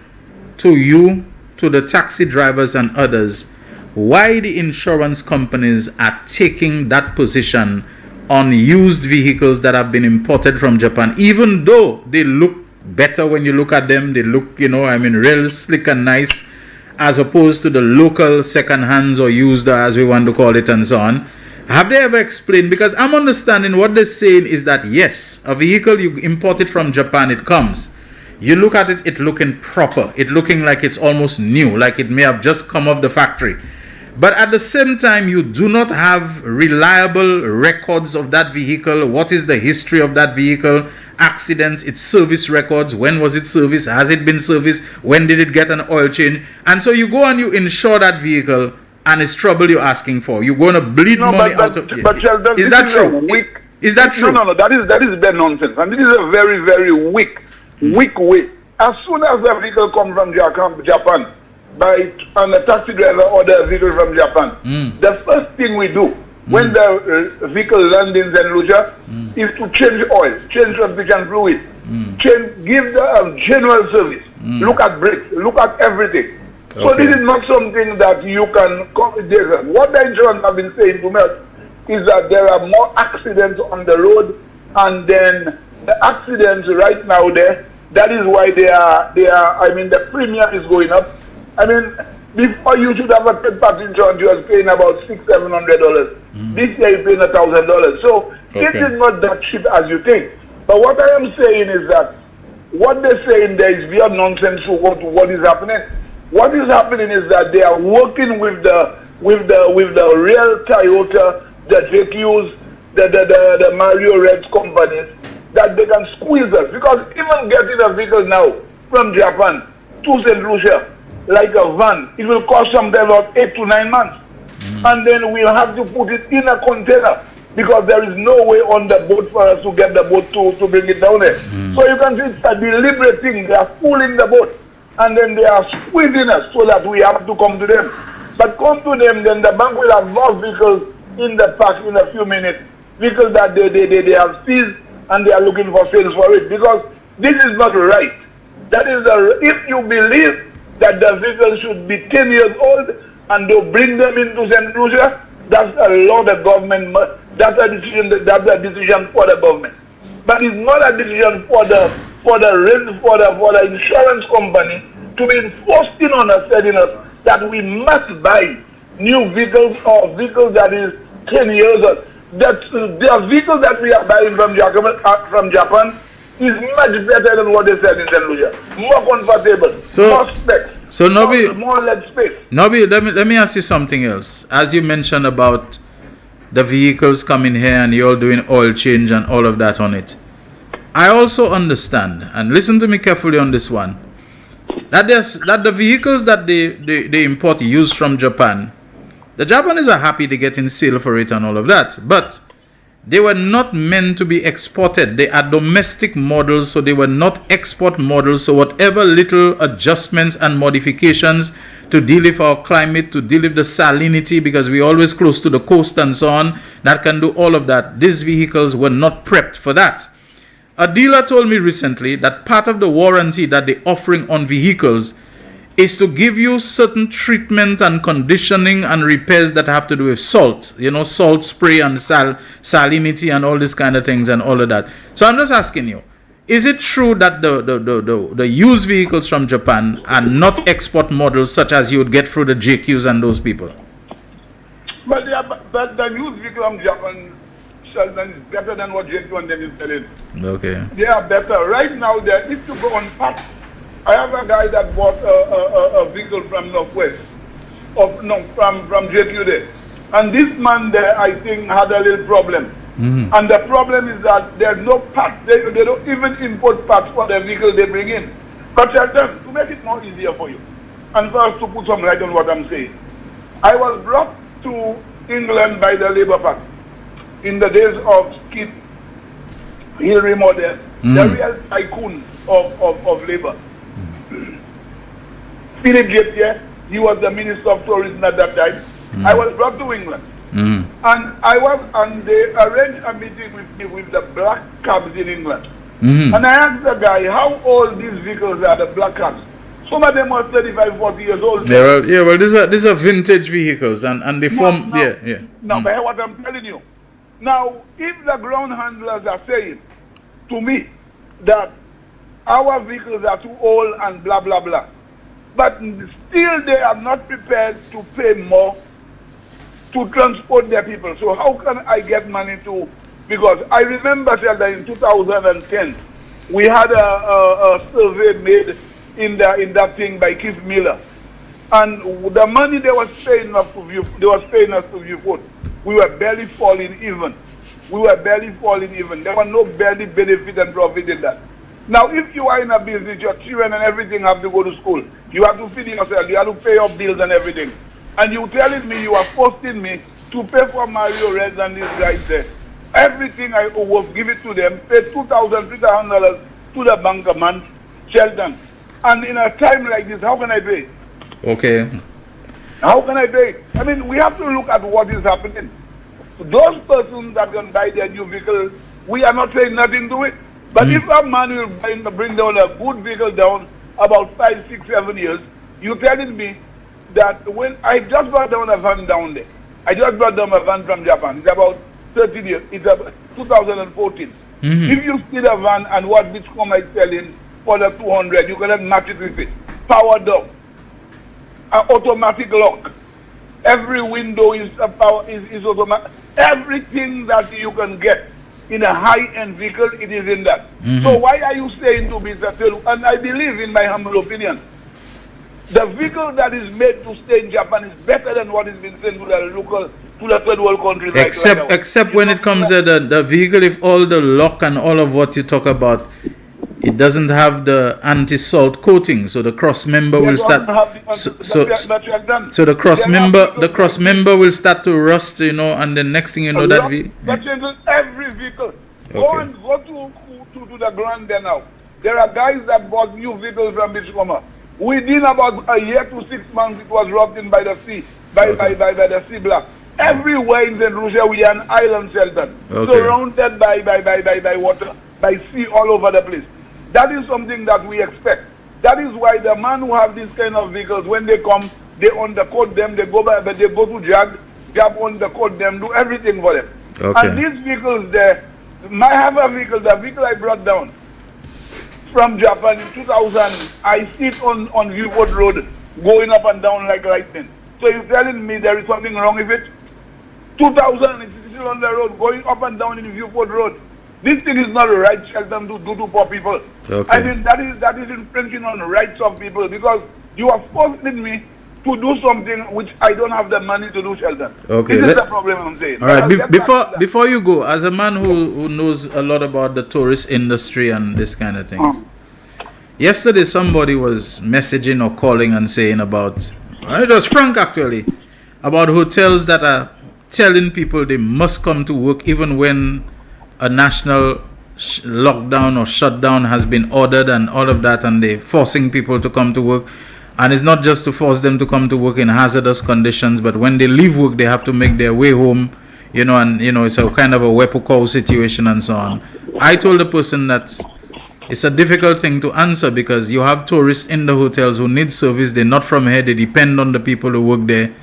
to you, to the taxi drivers and others, why the insurance companies are taking that position on used vehicles that have been imported from Japan, even though they look better when you look at them, they look, real slick and nice, as opposed to the local second hands or used, as we want to call it, and so on. Have they ever explained? Because I'm understanding what they're saying is that yes, a vehicle you import it from Japan, it comes. You look at it, it looking proper. It looking like it's almost new, like it may have just come off the factory. But at the same time, you do not have reliable records of that vehicle. What is the history of that vehicle? Accidents, its service records. When was it serviced? Has it been serviced? When did it get an oil change? And so you go and you insure that vehicle, and it's trouble you're asking for. You're going to bleed money out of it. But Sheldon, is that true? Is that true? No. That is bad nonsense. And this is a very, very weak way. As soon as the vehicle comes from Japan, on a taxi driver or the vehicle from Japan, the first thing we do when the vehicle lands in St. Lucia is to change oil, change transmission fluid, give the general service, look at brakes, look at everything. So this is not something that you can... What the insurance have been saying to me is that there are more accidents on the road, and then the accidents right now there, that is why they are, the premium is going up. I mean, before you should have a third-party insurance, you are paying about $600-700. This year you're paying $1,000. So this is not that cheap as you think. But what I am saying is that what they're saying there is beyond nonsense to what is happening. What is happening is that they are working with the real Toyota, the JQs, the Mario Reds companies, that they can squeeze us. Because even getting a vehicle now from Japan to St. Lucia, like a van, it will cost something about 8 to 9 months. And then we'll have to put it in a container, because there is no way on the boat for us to get the boat to bring it down there. So you can see it's a deliberate thing. They are fooling the boat, and then they are squeezing us so that we have to come to them. But come to them, then the bank will have more vehicles in the park in a few minutes, vehicles that they have seized, and they are looking for sales for it, because this is not right. That is if you believe that the vehicle should be 10 years old and they'll bring them into St. Lucia, that's a law the government, that's a decision for the government. But it's not a decision for the insurance company to be enforcing on us, telling us that we must buy new vehicles or vehicles that is 10 years old. That the vehicle that we are buying from Japan is much better than what they said in St. Lucia. More comfortable, more specs. So Nobi, more leg space. Nobi, let me ask you something else. As you mentioned about the vehicles coming here and you're doing oil change and all of that on it, I also understand, and listen to me carefully on this one, that the vehicles that they import used from Japan, the Japanese are happy to get in sale for it and all of that, but they were not meant to be exported. They are domestic models, so they were not export models. So whatever little adjustments and modifications to deal with our climate, to deal with the salinity, because we're always close to the coast and so on, that can do all of that. These vehicles were not prepped for that. A dealer told me recently that part of the warranty that they're offering on vehicles is to give you certain treatment and conditioning and repairs that have to do with salt, salt spray and salinity and all these kind of things and all of that. So I'm just asking you, is it true that the used vehicles from Japan are not export models such as you would get through the JQs and those people? But the used vehicle from Japan, Shelton, is better than what JQ and them is selling. Okay. They are better. Right now, if you go on parts, I have a guy that bought a vehicle from Northwest, from JQ there. And this man there, I think, had a little problem. And the problem is that there's no parts. They don't even import parts for the vehicle they bring in. But Shelton, to make it more easier for you, and for us to put some light on what I'm saying, I was brought to England by the Labour Party in the days of Skip, Hillary Model, the real tycoon of Labour. Philip Gates, he was the Minister of Tourism at that time. I was brought to England. And they arranged a meeting with me with the black cabs in England. And I asked the guy, how old these vehicles are, the black cabs? Some of them are 35, 40 years old. Well, these are vintage vehicles and they form, Now, but what I'm telling you. Now, if the ground handlers are saying to me that our vehicles are too old and blah, blah, blah, but still they are not prepared to pay more to transport their people. So how can I get money to, because I remember that in 2010, we had a survey made in that thing by Keith Miller. And the money they were paying us to view food, we were barely falling even. We were barely falling even. There were no barely benefit and profit in that. Now, if you are in a business, your children and everything have to go to school. You have to feed yourself. You have to pay your bills and everything. And you telling me, you are forcing me to pay for Mario Reds and these guys there. Everything I was give it to them, pay $2,000, $3,000 to the bank a month, Shelton. And in a time like this, how can I pay? Okay. How can I pay? I mean, we have to look at what is happening. Those persons that can buy their new vehicle, we are not saying nothing to it. But if a man will bring down a good vehicle down about 5, 6, 7 years, you're telling me that when I just brought down a van down there, I just brought down a van from Japan. It's about 13 years. It's about 2014. If you see the van and what Bitcom is selling for the 200, you can match it with it. Power door, automatic lock. Every window is automatic. Everything that you can get in a high-end vehicle, it is in that. So why are you saying to me, and I believe, in my humble opinion, the vehicle that is made to stay in Japan is better than what is being sent to the local, to the third world countries. Except when it comes to the vehicle, if all the lock and all of what you talk about, it doesn't have the anti-salt coating, so the cross member will start. So the cross member will start to rust, and the next thing you know that every vehicle. Go to the ground there now. There are guys that bought new vehicles from Bitcom. Within about a year to 6 months, it was robbed in by the sea, by the sea block. Everywhere in St. Lucia, we are an island, Shelton, surrounded by water, by sea all over the place. That is something that we expect. That is why the man who have these kind of vehicles, when they come, they undercoat them, they go to Jag undercoat them, do everything for them. And these vehicles there, I have a vehicle, the vehicle I brought down from Japan in 2000, I see it on Viewport Road, going up and down like lightning. So you're telling me there is something wrong with it? 2000, it's still on the road, going up and down in Viewport Road. This thing is not a right, Shelton, to do to poor people. I mean, that is infringing on the rights of people, because you are forcing me to do something which I don't have the money to do, Shelton. This is the problem I'm saying. All right, before you go, as a man who knows a lot about the tourist industry and this kind of things, yesterday somebody was messaging or calling and saying about, it was Frank actually, about hotels that are telling people they must come to work even when a national lockdown or shutdown has been ordered and all of that, and they're forcing people to come to work. And it's not just to force them to come to work in hazardous conditions, but when they leave work, they have to make their way home, it's a kind of a wepo situation and so on. I told the person that it's a difficult thing to answer, because you have tourists in the hotels who need service. They're not from here. They depend on the people who work there.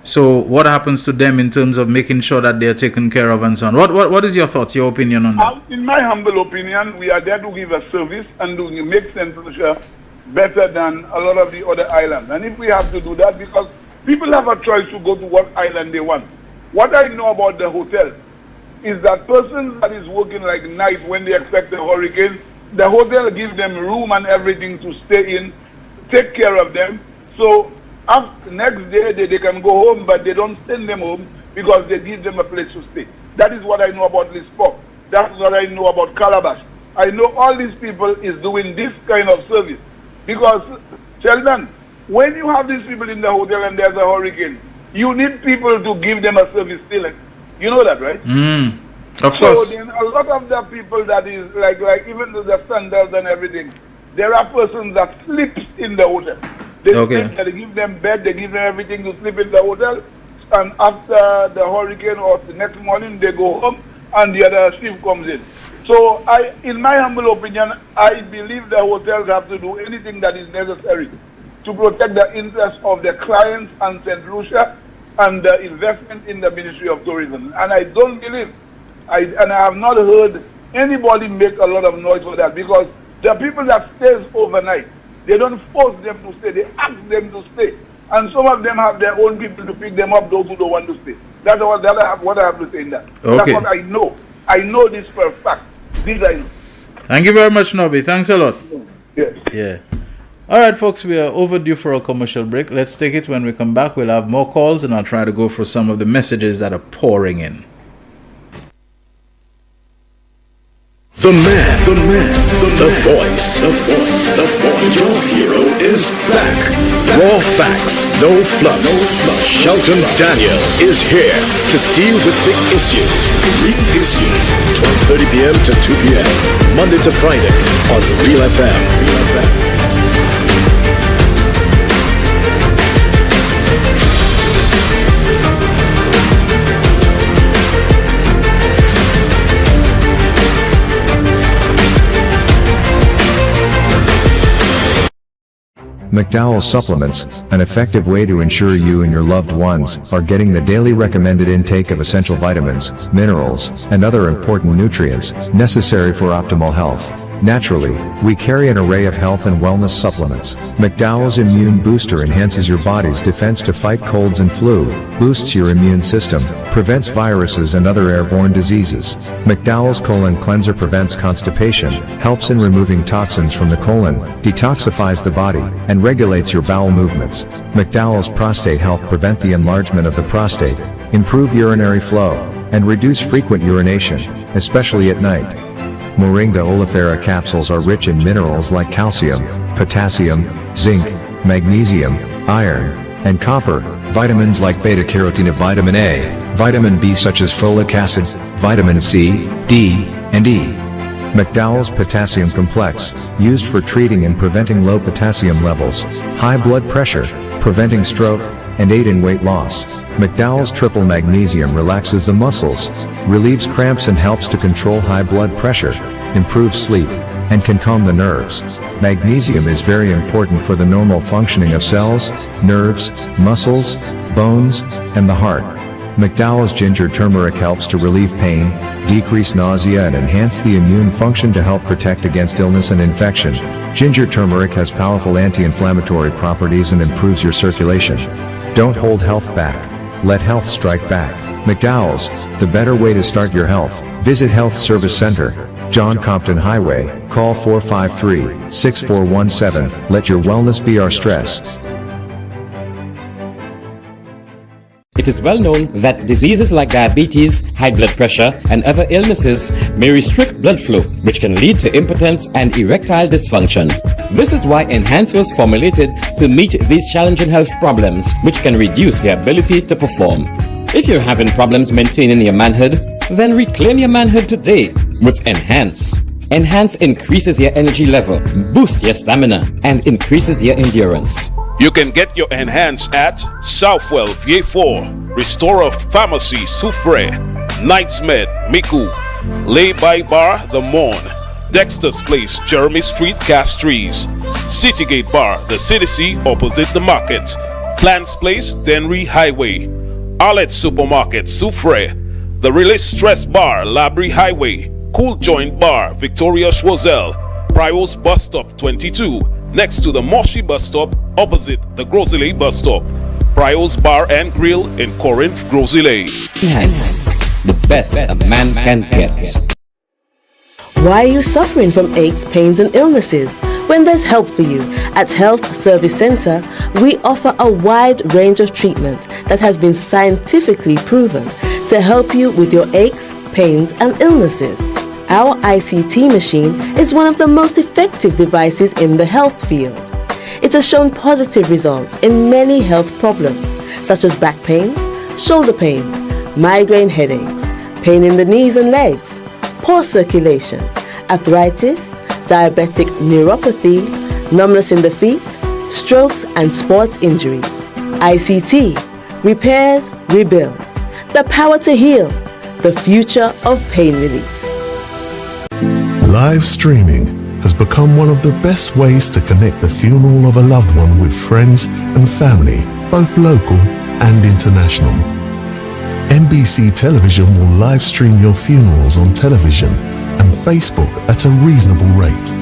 So what happens to them in terms of making sure that they're taken care of and so on? What is your thoughts, your opinion on that? In my humble opinion, we are there to give a service and to make St. Lucia better than a lot of the other islands. And if we have to do that, because people have a choice to go to what island they want. What I know about the hotel is that persons that is working like night when they expect a hurricane, the hotel gives them room and everything to stay in, take care of them. So after next day they can go home, but they don't send them home because they give them a place to stay. That is what I know about Lisport. That's what I know about Calabash. I know all these people is doing this kind of service. Because, Sheldon, when you have these people in the hotel and there's a hurricane, you need people to give them a service still. You know that, right? Of course. So then a lot of the people that is like even the standards and everything, there are persons that sleep in the hotel. They give them bed, they give them everything to sleep in the hotel, and after the hurricane or the next morning they go home and the other shift comes in. So in my humble opinion, I believe the hotels have to do anything that is necessary to protect the interests of the clients and St. Lucia and the investment in the Ministry of Tourism. And I don't believe, I have not heard anybody make a lot of noise for that, because the people that stays overnight, they don't force them to stay, they ask them to stay. And some of them have their own people to pick them up, those who don't want to stay. That's what I have to say in that. Okay. That's what I know. I know this for a fact. This I know. Thank you very much, Nobby. Thanks a lot. Yes. Yeah. All right, folks, we are overdue for a commercial break. Let's take it. When we come back, we'll have more calls, and I'll try to go through some of the messages that are pouring in. The man, the voice. Your hero is back. Raw facts, no fluff. Shelton Daniel is here to deal with the issues. Real issues. 12:30 p.m. to 2 p.m. Monday to Friday on Real FM. McDowell's Supplements, an effective way to ensure you and your loved ones are getting the daily recommended intake of essential vitamins, minerals, and other important nutrients necessary for optimal health. Naturally, we carry an array of health and wellness supplements. McDowell's Immune Booster enhances your body's defense to fight colds and flu, boosts your immune system, prevents viruses and other airborne diseases. McDowell's Colon Cleanser prevents constipation, helps in removing toxins from the colon, detoxifies the body, and regulates your bowel movements. McDowell's Prostate Health prevent the enlargement of the prostate, improve urinary flow, and reduce frequent urination, especially at night. Moringa oleifera capsules are rich in minerals like calcium, potassium, zinc, magnesium, iron, and copper, vitamins like beta-carotene, vitamin A, vitamin B such as folic acid, vitamin C, D, and E. McDowell's Potassium Complex, used for treating and preventing low potassium levels, high blood pressure, preventing stroke, and aid in weight loss. McDowell's Triple Magnesium relaxes the muscles, relieves cramps and helps to control high blood pressure, improves sleep, and can calm the nerves. Magnesium is very important for the normal functioning of cells, nerves, muscles, bones, and the heart. McDowell's Ginger Turmeric helps to relieve pain, decrease nausea and enhance the immune function to help protect against illness and infection. Ginger turmeric has powerful anti-inflammatory properties and improves your circulation. Don't hold health back. Let health strike back. McDowell's, the better way to start your health. Visit Health Service Center, John Compton Highway, call 453-6417. Let your wellness be our stress. It is well known that diseases like diabetes, high blood pressure, and other illnesses may restrict blood flow, which can lead to impotence and erectile dysfunction. This is why Enhance was formulated to meet these challenging health problems, which can reduce your ability to perform. If you're having problems maintaining your manhood, then reclaim your manhood today with Enhance. Enhance increases your energy level, boosts your stamina, and increases your endurance. You can get your Enhance at Southwell VA4, Restorer Pharmacy Soufre, Knights Med Miku, Lay by Bar The Morn, Dexter's Place Jeremy Street Castries, Citygate Bar The City opposite the market, Plants Place Denry Highway, Arlette Supermarket Soufre, The Release Stress Bar Labrie Highway, Cool Joint Bar Victoria Schwazel, Prios Bus Stop 22, next to the Moshi Bus Stop opposite the Grosile Bus Stop, Prios Bar and Grill in Corinth, Grosile. Enhance, the best a man can get. Why are you suffering from aches, pains and illnesses? When there's help for you. At Health Service Center, we offer a wide range of treatment that has been scientifically proven to help you with your aches, pains and illnesses. Our ICT machine is one of the most effective devices in the health field. It has shown positive results in many health problems, such as back pains, shoulder pains, migraine headaches, pain in the knees and legs, poor circulation, arthritis, diabetic neuropathy, numbness in the feet, strokes and sports injuries. ICT, repairs, rebuild. The power to heal, the future of pain relief. Live streaming has become one of the best ways to connect the funeral of a loved one with friends and family, both local and international. NBC Television will live stream your funerals on television and Facebook at a reasonable rate.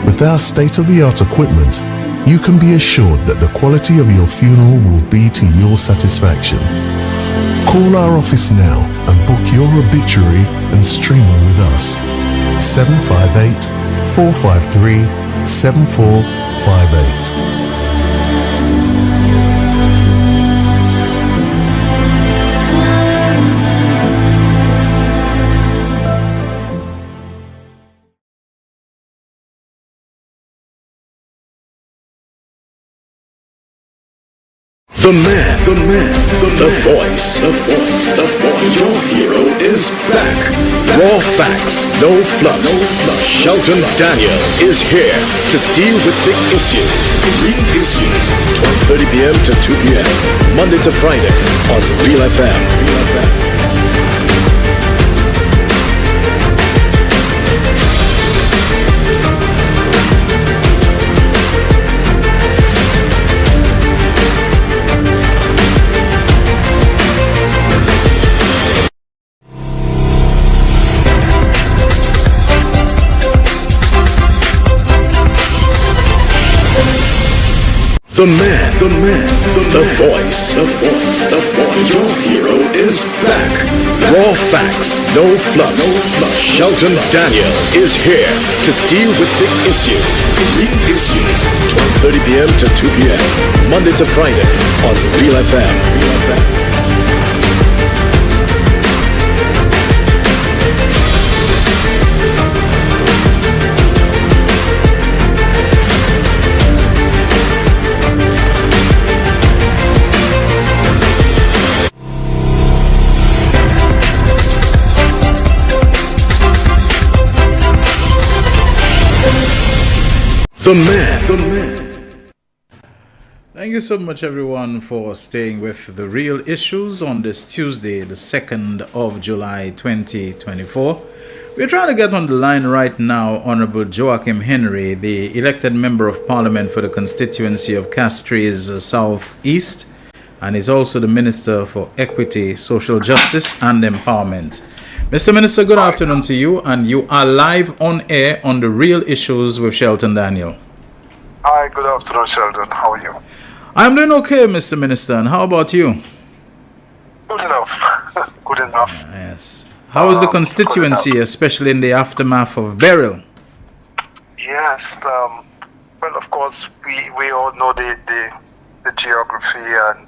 With our state-of-the-art equipment, you can be assured that the quality of your funeral will be to your satisfaction. Call our office now and book your obituary and streaming with us. 758 453 7458. The man, the voice. Your hero is back. Raw facts, no fluff. Shelton Daniel is here to deal with the issues. 12:30 p.m. to 2 p.m. Monday to Friday on Real FM. The man, the voice. Your hero is back. Raw facts, no fluff. Shelton Daniel is here to deal with the issues. 12:30 p.m. to 2 p.m. Monday to Friday on Real FM. The man. Thank you so much, everyone, for staying with The Real Issues on this Tuesday, the 2nd of July, 2024. We're trying to get on the line right now Honorable Joachim Henry, the elected Member of Parliament for the constituency of Castries South East, and is also the Minister for Equity, Social Justice and Empowerment. Mr. Minister, good afternoon to you, and you are live on air on The Real Issues with Shelton Daniel. Hi, good afternoon, Sheldon. How are you? I'm doing okay, Mr. Minister, and how about you? Good enough. Good enough. Yes. How is the constituency, especially in the aftermath of Beryl? Yes. Well, of course, we all know the geography and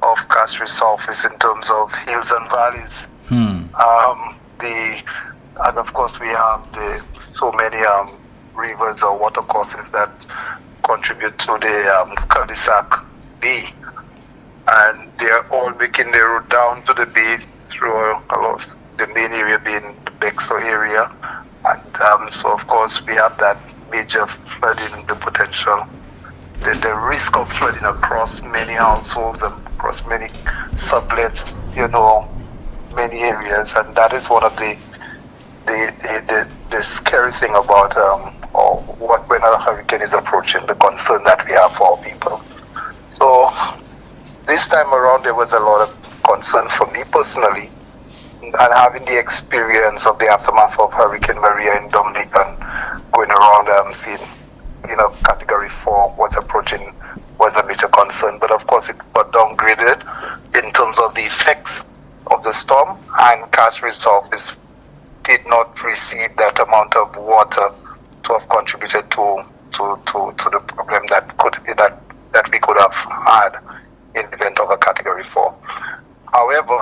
of Castries South is in terms of hills and valleys. And of course we have so many rivers or water courses that contribute to the cul-de-sac bay, and they're all making their route down to the bay through a lot of the main area being the Bexo area, and so of course we have that major flooding, the potential, the risk of flooding across many households and across many sublets, many areas, and that is one of the scary thing about when a hurricane is approaching, the concern that we have for our people. So this time around there was a lot of concern for me personally, and having the experience of the aftermath of Hurricane Maria in Dominican, going around seeing Category 4 was approaching was a major concern, but of course it got downgraded in terms of the effects of the storm, and Castries South did not receive that amount of water to have contributed to the problem that we could have had in the event of a Category 4. However,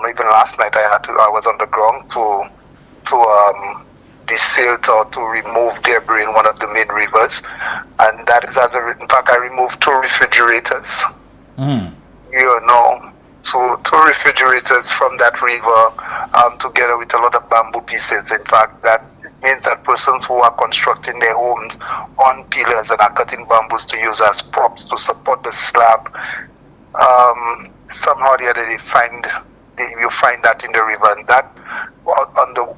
even last night I was on the ground to desail or to remove debris in one of the main rivers, and that is in fact I removed 2 refrigerators. So 2 refrigerators from that river, together with a lot of bamboo pieces. In fact, that means that persons who are constructing their homes on pillars and are cutting bamboos to use as props to support the slab, somehow or the other you find that in the river, and that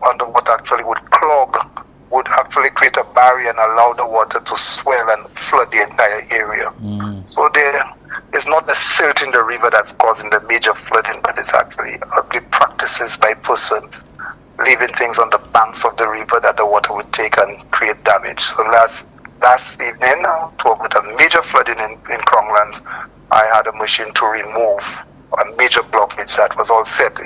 underwater actually would actually create a barrier and allow the water to swell and flood the entire area. So there is not the silt in the river that's causing the major flooding, but it's actually ugly practices by persons leaving things on the banks of the river that the water would take and create damage. So last evening, with a major flooding in Cronglands, I had a machine to remove a major blockage that was all set.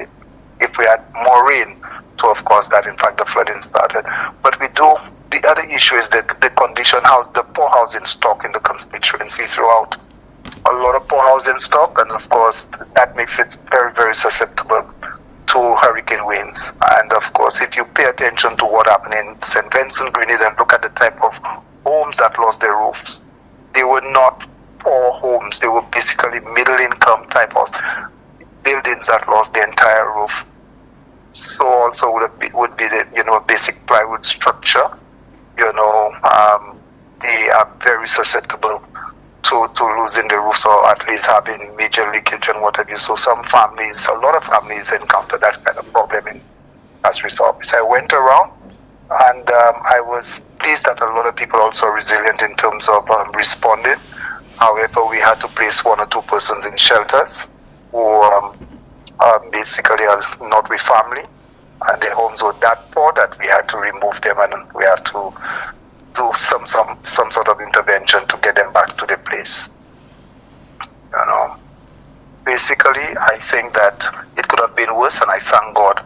If we had more rain, so of course that in fact the flooding started. But the other issue is the condition house, the poor housing stock in the constituency throughout. A lot of poor housing stock, and of course that makes it very, very susceptible to hurricane winds. And of course, if you pay attention to what happened in St. Vincent Grenada and look at the type of homes that lost their roofs, they were not poor homes. They were basically middle income type of buildings that lost the entire roof. So also would be the basic plywood structure. They are very susceptible to losing the roofs or at least having major leakage and what have you. So a lot of families encounter that kind of problem as a result. So I went around and I was pleased that a lot of people also are resilient in terms of responding. However, we had to place 1 or 2 persons in shelters who basically are not with family, and their homes were that poor that we had to remove them and we had to do some sort of intervention to get them back to the place. Basically, I think that it could have been worse, and I thank God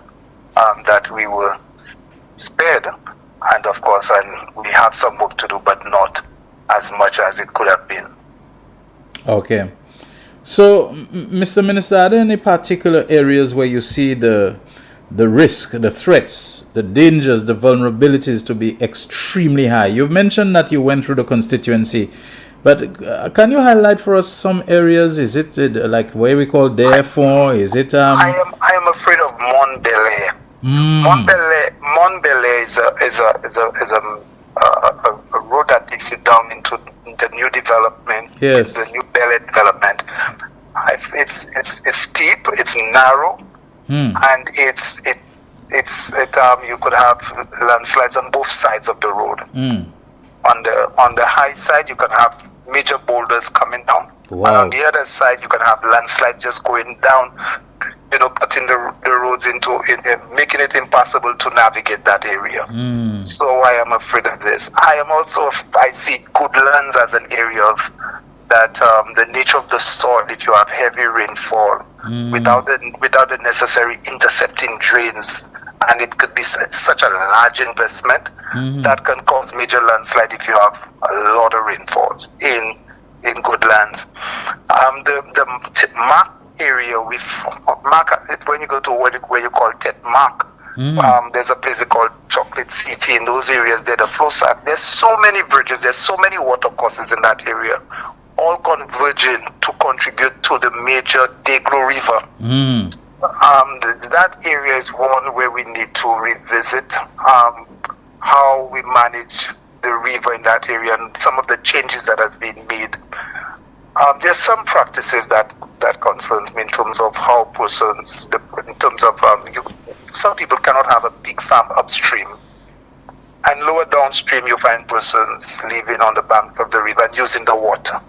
that we were spared. And of course, and we have some work to do, but not as much as it could have been. Okay. So, Mr. Minister, are there any particular areas where you see the risk, the threats, the dangers, the vulnerabilities to be extremely high? You've mentioned that you went through the constituency, but can you highlight for us some areas? Is it like where we call therefore? Is it? I am afraid of Montbellier. Montbellier is a road that takes you down into the new development. Yes. The new Bel Air development. It's steep. It's narrow. And you could have landslides on both sides of the road. On the high side, you can have major boulders coming down. Wow. And on the other side, you can have landslides just going down, cutting the roads making it impossible to navigate that area. So I am afraid of this. I see Goodlands as an area of that the nature of the soil, if you have heavy rainfall, without the necessary intercepting drains, and it could be such a large investment that can cause major landslide if you have a lot of rainfalls in Goodlands. The Mark area with Mark, when you go to where you call Tet Mark, there's a place called Chocolate City. In those areas, there the flow sites. There's so many bridges. There's so many water courses in that area, all converging to contribute to the major Deglo River. That area is one where we need to revisit how we manage the river in that area and some of the changes that has been made. There's some practices that concerns me in terms of how persons, in terms of some people cannot have a big farm upstream, and lower downstream you find persons living on the banks of the river and using the water.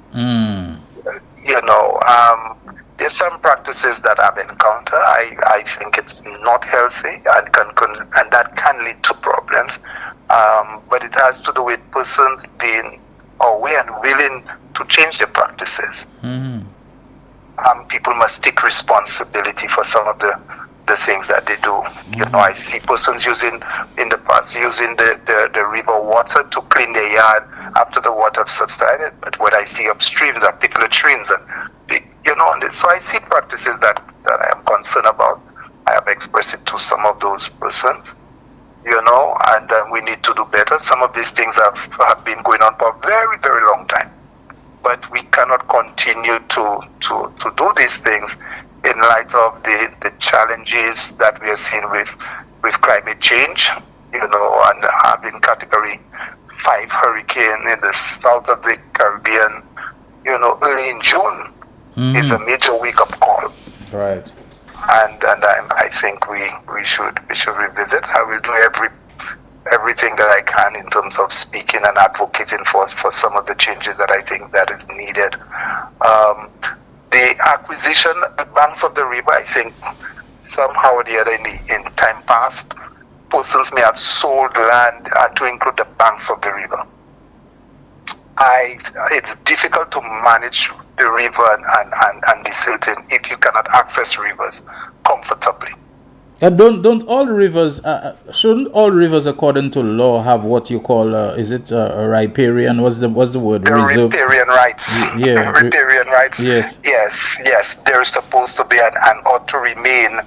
There's some practices that I've encountered. I think it's not healthy and that can lead to problems. But it has to do with persons being aware and willing to change their practices. People must take responsibility for some of the things that they do. I see persons using the river water to clean their yard after the water has subsided. But when I see upstream, there are pickle trees so I see practices that I am concerned about. I have expressed it to some of those persons, and we need to do better. Some of these things have been going on for a very, very long time. But we cannot continue to do these things in light of the challenges that we are seeing with climate change, and having category 5 hurricane in the south of the Caribbean, early in June is a major wake-up call. Right. And I think we should revisit. I will do everything that I can in terms of speaking and advocating for some of the changes that I think that is needed. The acquisition banks of the river, I think somehow or the other in time past, persons may have sold land to include the banks of the river. It's difficult to manage the river and the silting if you cannot access rivers comfortably. Don't all rivers shouldn't all rivers according to law have what you call is it a riparian? What's the word? The riparian rights. Yeah, riparian rights. Yes. Yes. There is supposed to be and ought to remain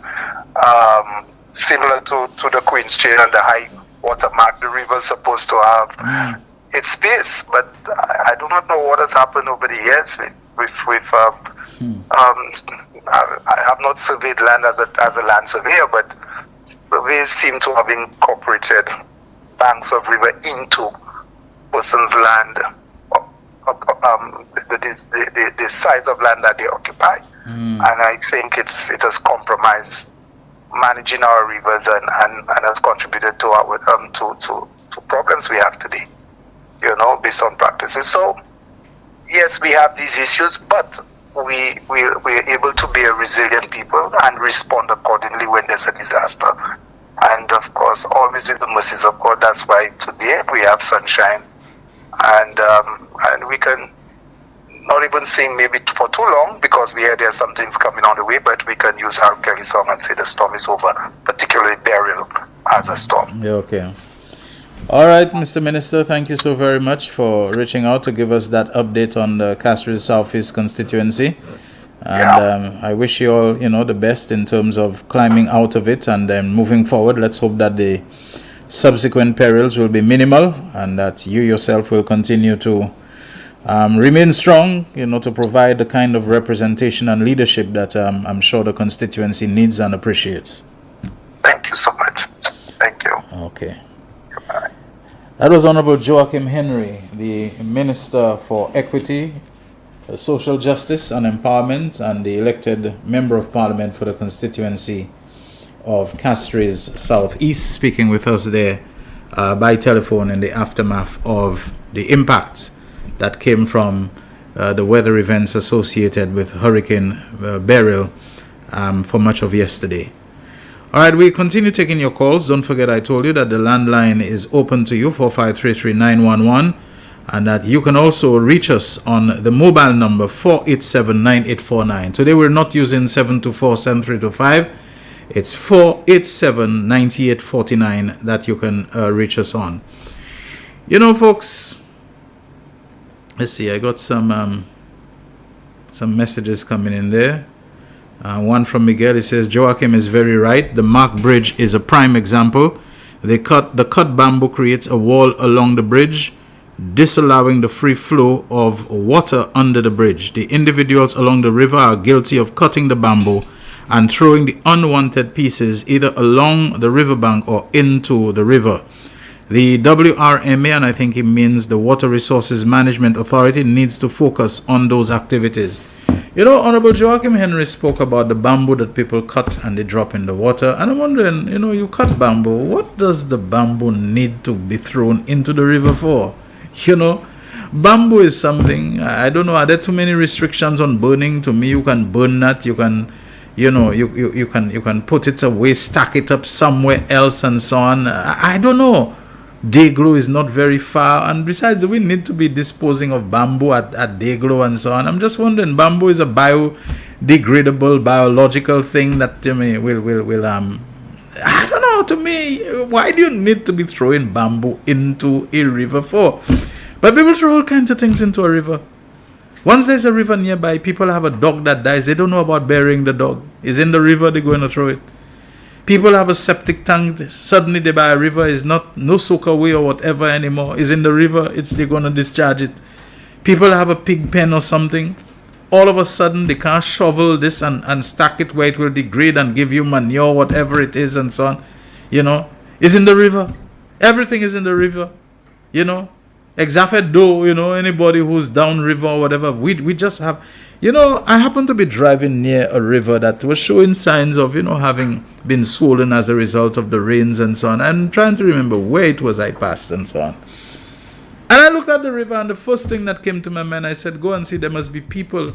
similar to the Queen's Chain and the high water mark. The river is supposed to have its space, but I do not know what has happened over the years with I have not surveyed land as a land surveyor, but surveys seem to have incorporated banks of river into person's land, the size of land that they occupy, and I think it has compromised managing our rivers and has contributed to our to problems we have today, based on practices. So yes, we have these issues, but we're able to be a resilient people and respond accordingly when there's a disaster. And of course, always with the mercies of God. That's why today we have sunshine, and we can not even sing maybe for too long because we hear there's some things coming on the way, but we can use our Kelly song and say the storm is over, particularly Beryl as a storm. Yeah, okay. All right, Mr. Minister, thank you so very much for reaching out to give us that update on the Castries Southeast constituency. And I wish you all, the best in terms of climbing out of it and then moving forward. Let's hope that the subsequent perils will be minimal and that you yourself will continue to remain strong, to provide the kind of representation and leadership that I'm sure the constituency needs and appreciates. Thank you so much. Thank you. Okay. That was Honorable Joachim Henry, the Minister for Equity, Social Justice and Empowerment, and the elected Member of Parliament for the constituency of Castries Southeast, speaking with us there by telephone in the aftermath of the impact that came from the weather events associated with Hurricane Beryl for much of yesterday. All right, we continue taking your calls. Don't forget I told you that the landline is open to you, 4533-911, and that you can also reach us on the mobile number 487-9849. Today we're not using 724-7325. It's 487-9849 that you can reach us on. Folks, let's see, I got some messages coming in there. One from Miguel, he says, Joachim is very right. The Mark Bridge is a prime example. The cut bamboo creates a wall along the bridge, disallowing the free flow of water under the bridge. The individuals along the river are guilty of cutting the bamboo and throwing the unwanted pieces either along the riverbank or into the river. The WRMA, and I think it means the Water Resources Management Authority, needs to focus on those activities. Honorable Joachim Henry spoke about the bamboo that people cut and they drop in the water. And I'm wondering, you cut bamboo. What does the bamboo need to be thrown into the river for? Bamboo is something, I don't know, are there too many restrictions on burning? To me, you can burn that. You can, you can put it away, stack it up somewhere else and so on. I don't know. Dayglow is not very far, and besides, we need to be disposing of bamboo at Dayglow and so on. I'm just wondering, bamboo is a biodegradable, biological thing that will I don't know. To me, why do you need to be throwing bamboo into a river for? But people throw all kinds of things into a river. Once there's a river nearby, people have a dog that dies. They don't know about burying the dog. It's in the river. They're going to throw it. People have a septic tank. Suddenly they buy a river. It's not no soak away or whatever anymore. It's in the river. They're going to discharge it. People have a pig pen or something. All of a sudden they can't shovel this and stack it where it will degrade and give you manure, whatever it is and so on. It's in the river. Everything is in the river. Exactly though, anybody who's downriver or whatever, we just have, I happen to be driving near a river that was showing signs of, having been swollen as a result of the rains and so on. I'm trying to remember where it was I passed and so on. And I looked at the river, and the first thing that came to my mind, I said, go and see, there must be people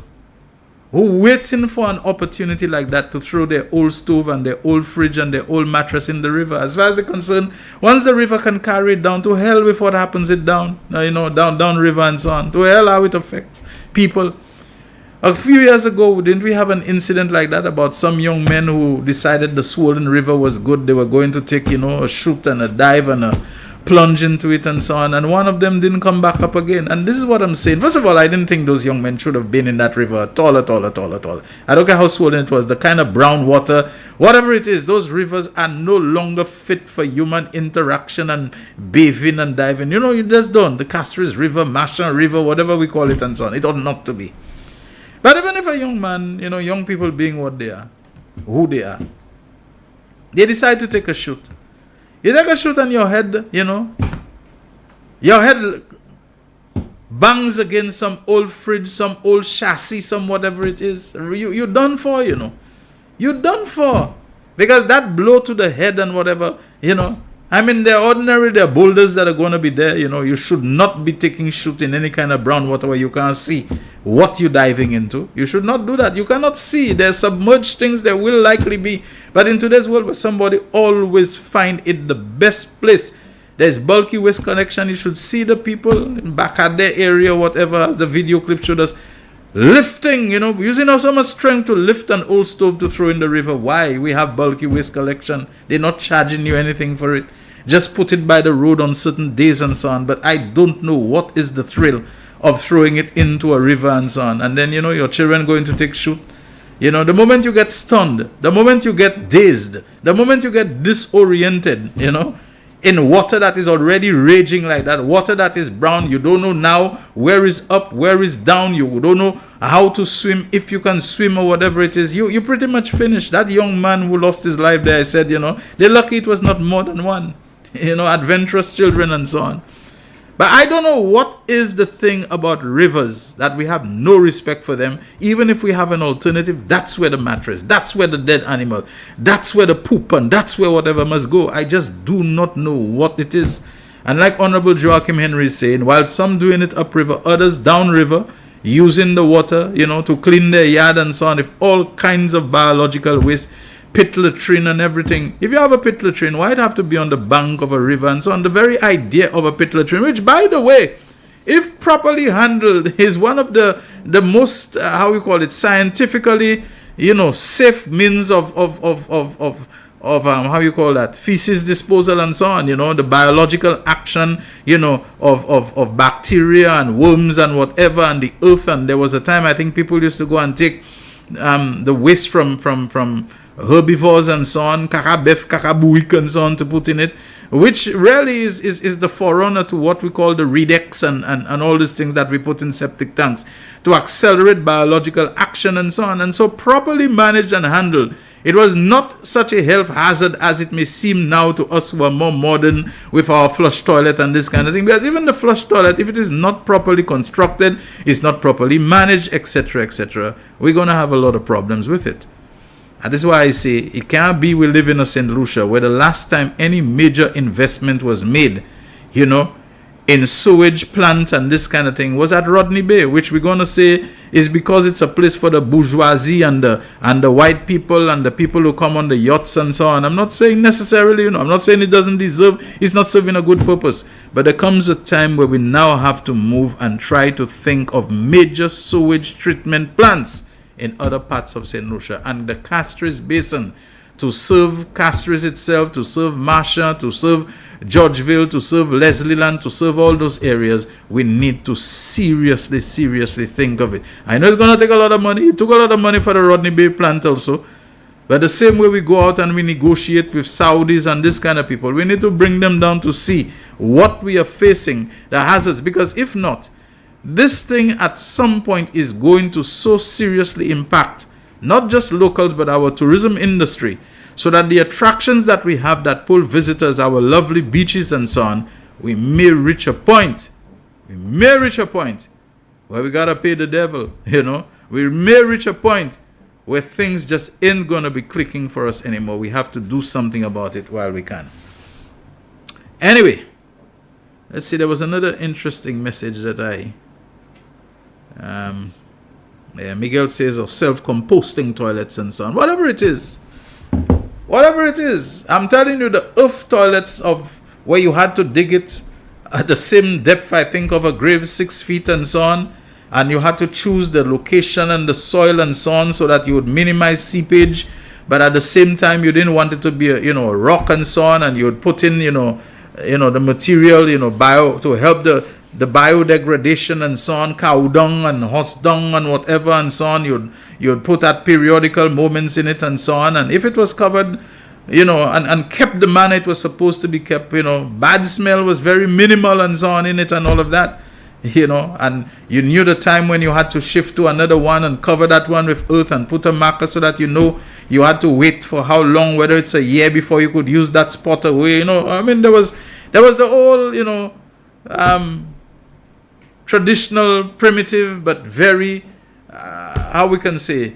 who waiting for an opportunity like that to throw their old stove and their old fridge and their old mattress in the river. As far as they're concerned, once the river can carry it down, to hell with what happens it down, down river and so on. To hell how it affects people. A few years ago, didn't we have an incident like that about some young men who decided the swollen river was good? They were going to take, a shoot and a dive and a plunge into it and so on. And one of them didn't come back up again. And this is what I'm saying. First of all, I didn't think those young men should have been in that river at all. I don't care how swollen it was. The kind of brown water, whatever it is, those rivers are no longer fit for human interaction and bathing and diving. You just don't. The Castries River, Marshall River, whatever we call it and so on. It ought not to be. But even if a young man, young people being what they are, who they are, they decide to take a shoot. You take a shoot and your head, your head bangs against some old fridge, some old chassis, some whatever it is. You're done for, You're done for. Because that blow to the head and whatever, they're boulders that are going to be there, You should not be taking shoot in any kind of brown water where you can't see what you're diving into. You should not do that. You cannot see. There's submerged things there will likely be. But in today's world where somebody always find it the best place, there's bulky waste collection. You should see the people back at their area, whatever the video clip showed us, lifting, using so much strength to lift an old stove to throw in the river. Why? We have bulky waste collection. They're not charging you anything for it. Just put it by the road on certain days and so on. But I don't know what is the thrill of throwing it into a river and so on. And then, your children going to take shoot. The moment you get stunned, the moment you get dazed, the moment you get disoriented, in water that is already raging like that, water that is brown, you don't know now where is up, where is down, you don't know how to swim, if you can swim or whatever it is, you pretty much finished. That young man who lost his life there, I said, they're lucky it was not more than one, adventurous children and so on. But I don't know what is the thing about rivers that we have no respect for them. Even if we have an alternative, that's where the mattress, that's where the dead animal, that's where the poop and that's where whatever must go. I just do not know what it is. And like Honorable Joachim Henry is saying, while some doing it upriver, others downriver, using the water, to clean their yard and so on, if all kinds of biological waste, pit latrine and everything. If you have a pit latrine, why it have to be on the bank of a river and so on? The very idea of a pit latrine, which by the way, if properly handled, is one of the most scientifically, safe means of feces disposal and so on. The biological action, of bacteria and worms and whatever and the earth. And there was a time I think people used to go and take the waste from herbivores and so on, kakabuik and so on, to put in it, which really is the forerunner to what we call the Redex and all these things that we put in septic tanks to accelerate biological action and so on. And so properly managed and handled, it was not such a health hazard as it may seem now to us who are more modern with our flush toilet and this kind of thing. Because even the flush toilet, if it is not properly constructed, it's not properly managed, etc., we're going to have a lot of problems with it. And this is why I say it can't be we live in a St. Lucia where the last time any major investment was made, in sewage plant and this kind of thing was at Rodney Bay, which we're going to say is because it's a place for the bourgeoisie and the white people and the people who come on the yachts and so on. I'm not saying necessarily, I'm not saying it doesn't deserve, it's not serving a good purpose. But there comes a time where we now have to move and try to think of major sewage treatment plants in other parts of St. Lucia and the Castries Basin to serve Castries itself, to serve Marcia, to serve Georgeville, to serve Leslieland, to serve all those areas. We need to seriously think of it. I know it's going to take a lot of money. It took a lot of money for the Rodney Bay plant also. But the same way we go out and we negotiate with Saudis and this kind of people, we need to bring them down to see what we are facing, the hazards. Because if not, this thing at some point is going to so seriously impact not just locals but our tourism industry, so that the attractions that we have that pull visitors, our lovely beaches and so on, we may reach a point where we gotta pay the devil. We may reach a point where things just ain't gonna be clicking for us anymore. We have to do something about it while we can. Anyway, let's see, there was another interesting message that Miguel says, of self-composting toilets and so on. Whatever it is, I'm telling you, the earth toilets of where you had to dig it at the same depth, I think, of a grave, 6 feet and so on, and you had to choose the location and the soil and so on so that you would minimize seepage, but at the same time you didn't want it to be a rock and so on, and you would put in the material bio to help the biodegradation and so on, cow dung and horse dung and whatever and so on. You'd put at periodical moments in it and so on, and if it was covered and kept the manner it was supposed to be kept, bad smell was very minimal and so on in it and all of that, and you knew the time when you had to shift to another one and cover that one with earth and put a marker so that you had to wait for how long, whether it's a year before you could use that spot away. There was the whole traditional, primitive, but very how we can say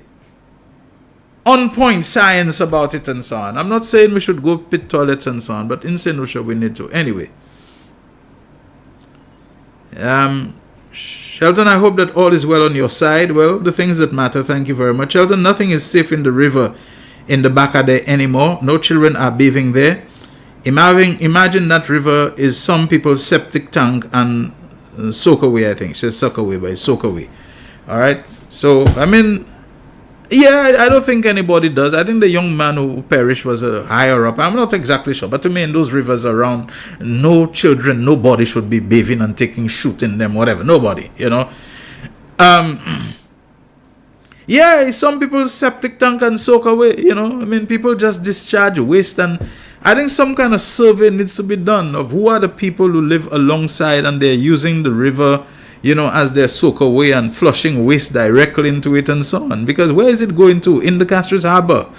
on point science about it and so on. I'm not saying we should go pit toilets and so on, but in St. Lucia we need to. Anyway. Shelton, I hope that all is well on your side. Well, the things that matter, thank you very much. Shelton, nothing is safe in the river in the Baka there anymore. No children are bathing there. Imagine that river is some people's septic tank and soak away, I think. She says suck away, but it's soak away. Alright? So, I don't think anybody does. I think the young man who perished was higher up. I'm not exactly sure. But to me, in those rivers around, no children, nobody should be bathing and taking shoot in them, whatever. Nobody, some people septic tank and soak away, people just discharge waste. And I think some kind of survey needs to be done of who are the people who live alongside and they're using the river as they soak away and flushing waste directly into it and so on. Because where is it going to? In the Castries Harbor,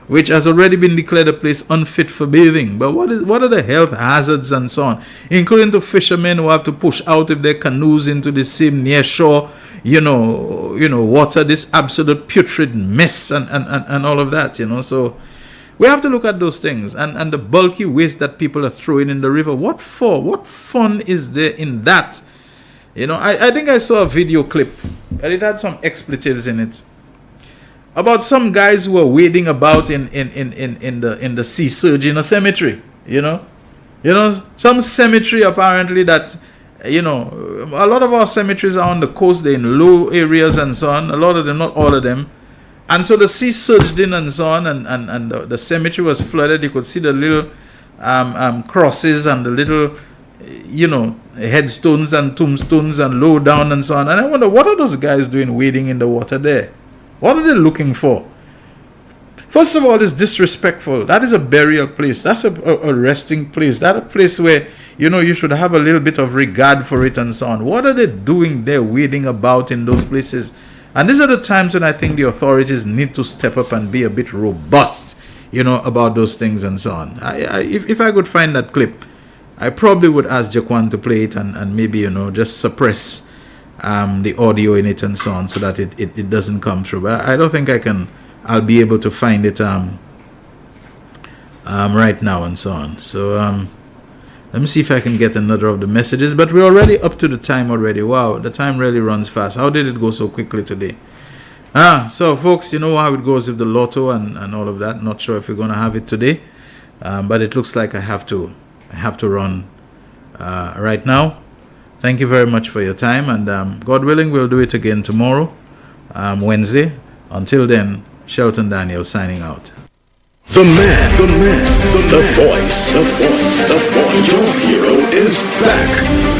which has already been declared a place unfit for bathing. But what are the health hazards and so on, including to fishermen who have to push out of their canoes into the same near shore, water, this absolute putrid mess and all of that, So we have to look at those things and the bulky waste that people are throwing in the river. What for? What fun is there in that? I think I saw a video clip and it had some expletives in it about some guys who were wading about in the sea surge in a cemetery. Some cemetery apparently that a lot of our cemeteries are on the coast, they're in low areas and so on. A lot of them, not all of them. And so the sea surged in and so on, and the cemetery was flooded. You could see the little crosses and the little, headstones and tombstones and low down and so on. And I wonder, what are those guys doing wading in the water there? What are they looking for? First of all, it's disrespectful. That is a burial place. That's a resting place. That's a place where, you should have a little bit of regard for it and so on. What are they doing there wading about in those places? And these are the times when I think the authorities need to step up and be a bit robust, about those things and so on. If I could find that clip, I probably would ask Jaquan to play it and maybe, just suppress the audio in it and so on so that it doesn't come through. But I don't think I'll be able to find it right now and so on. So let me see if I can get another of the messages. But we're already up to the time already. Wow, the time really runs fast. How did it go so quickly today? So folks, you know how it goes with the lotto and all of that. Not sure if we're going to have it today. But it looks like I have to run right now. Thank you very much for your time. And God willing, we'll do it again tomorrow, Wednesday. Until then, Shelton Daniel signing out. The voice. Your hero is back.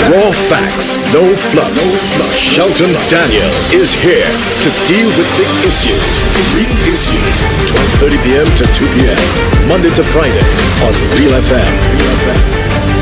Raw facts, no fluff. Shelton Daniel is here to deal with the issues. Real issues. 12:30 p.m. to 2 p.m. Monday to Friday on Real FM.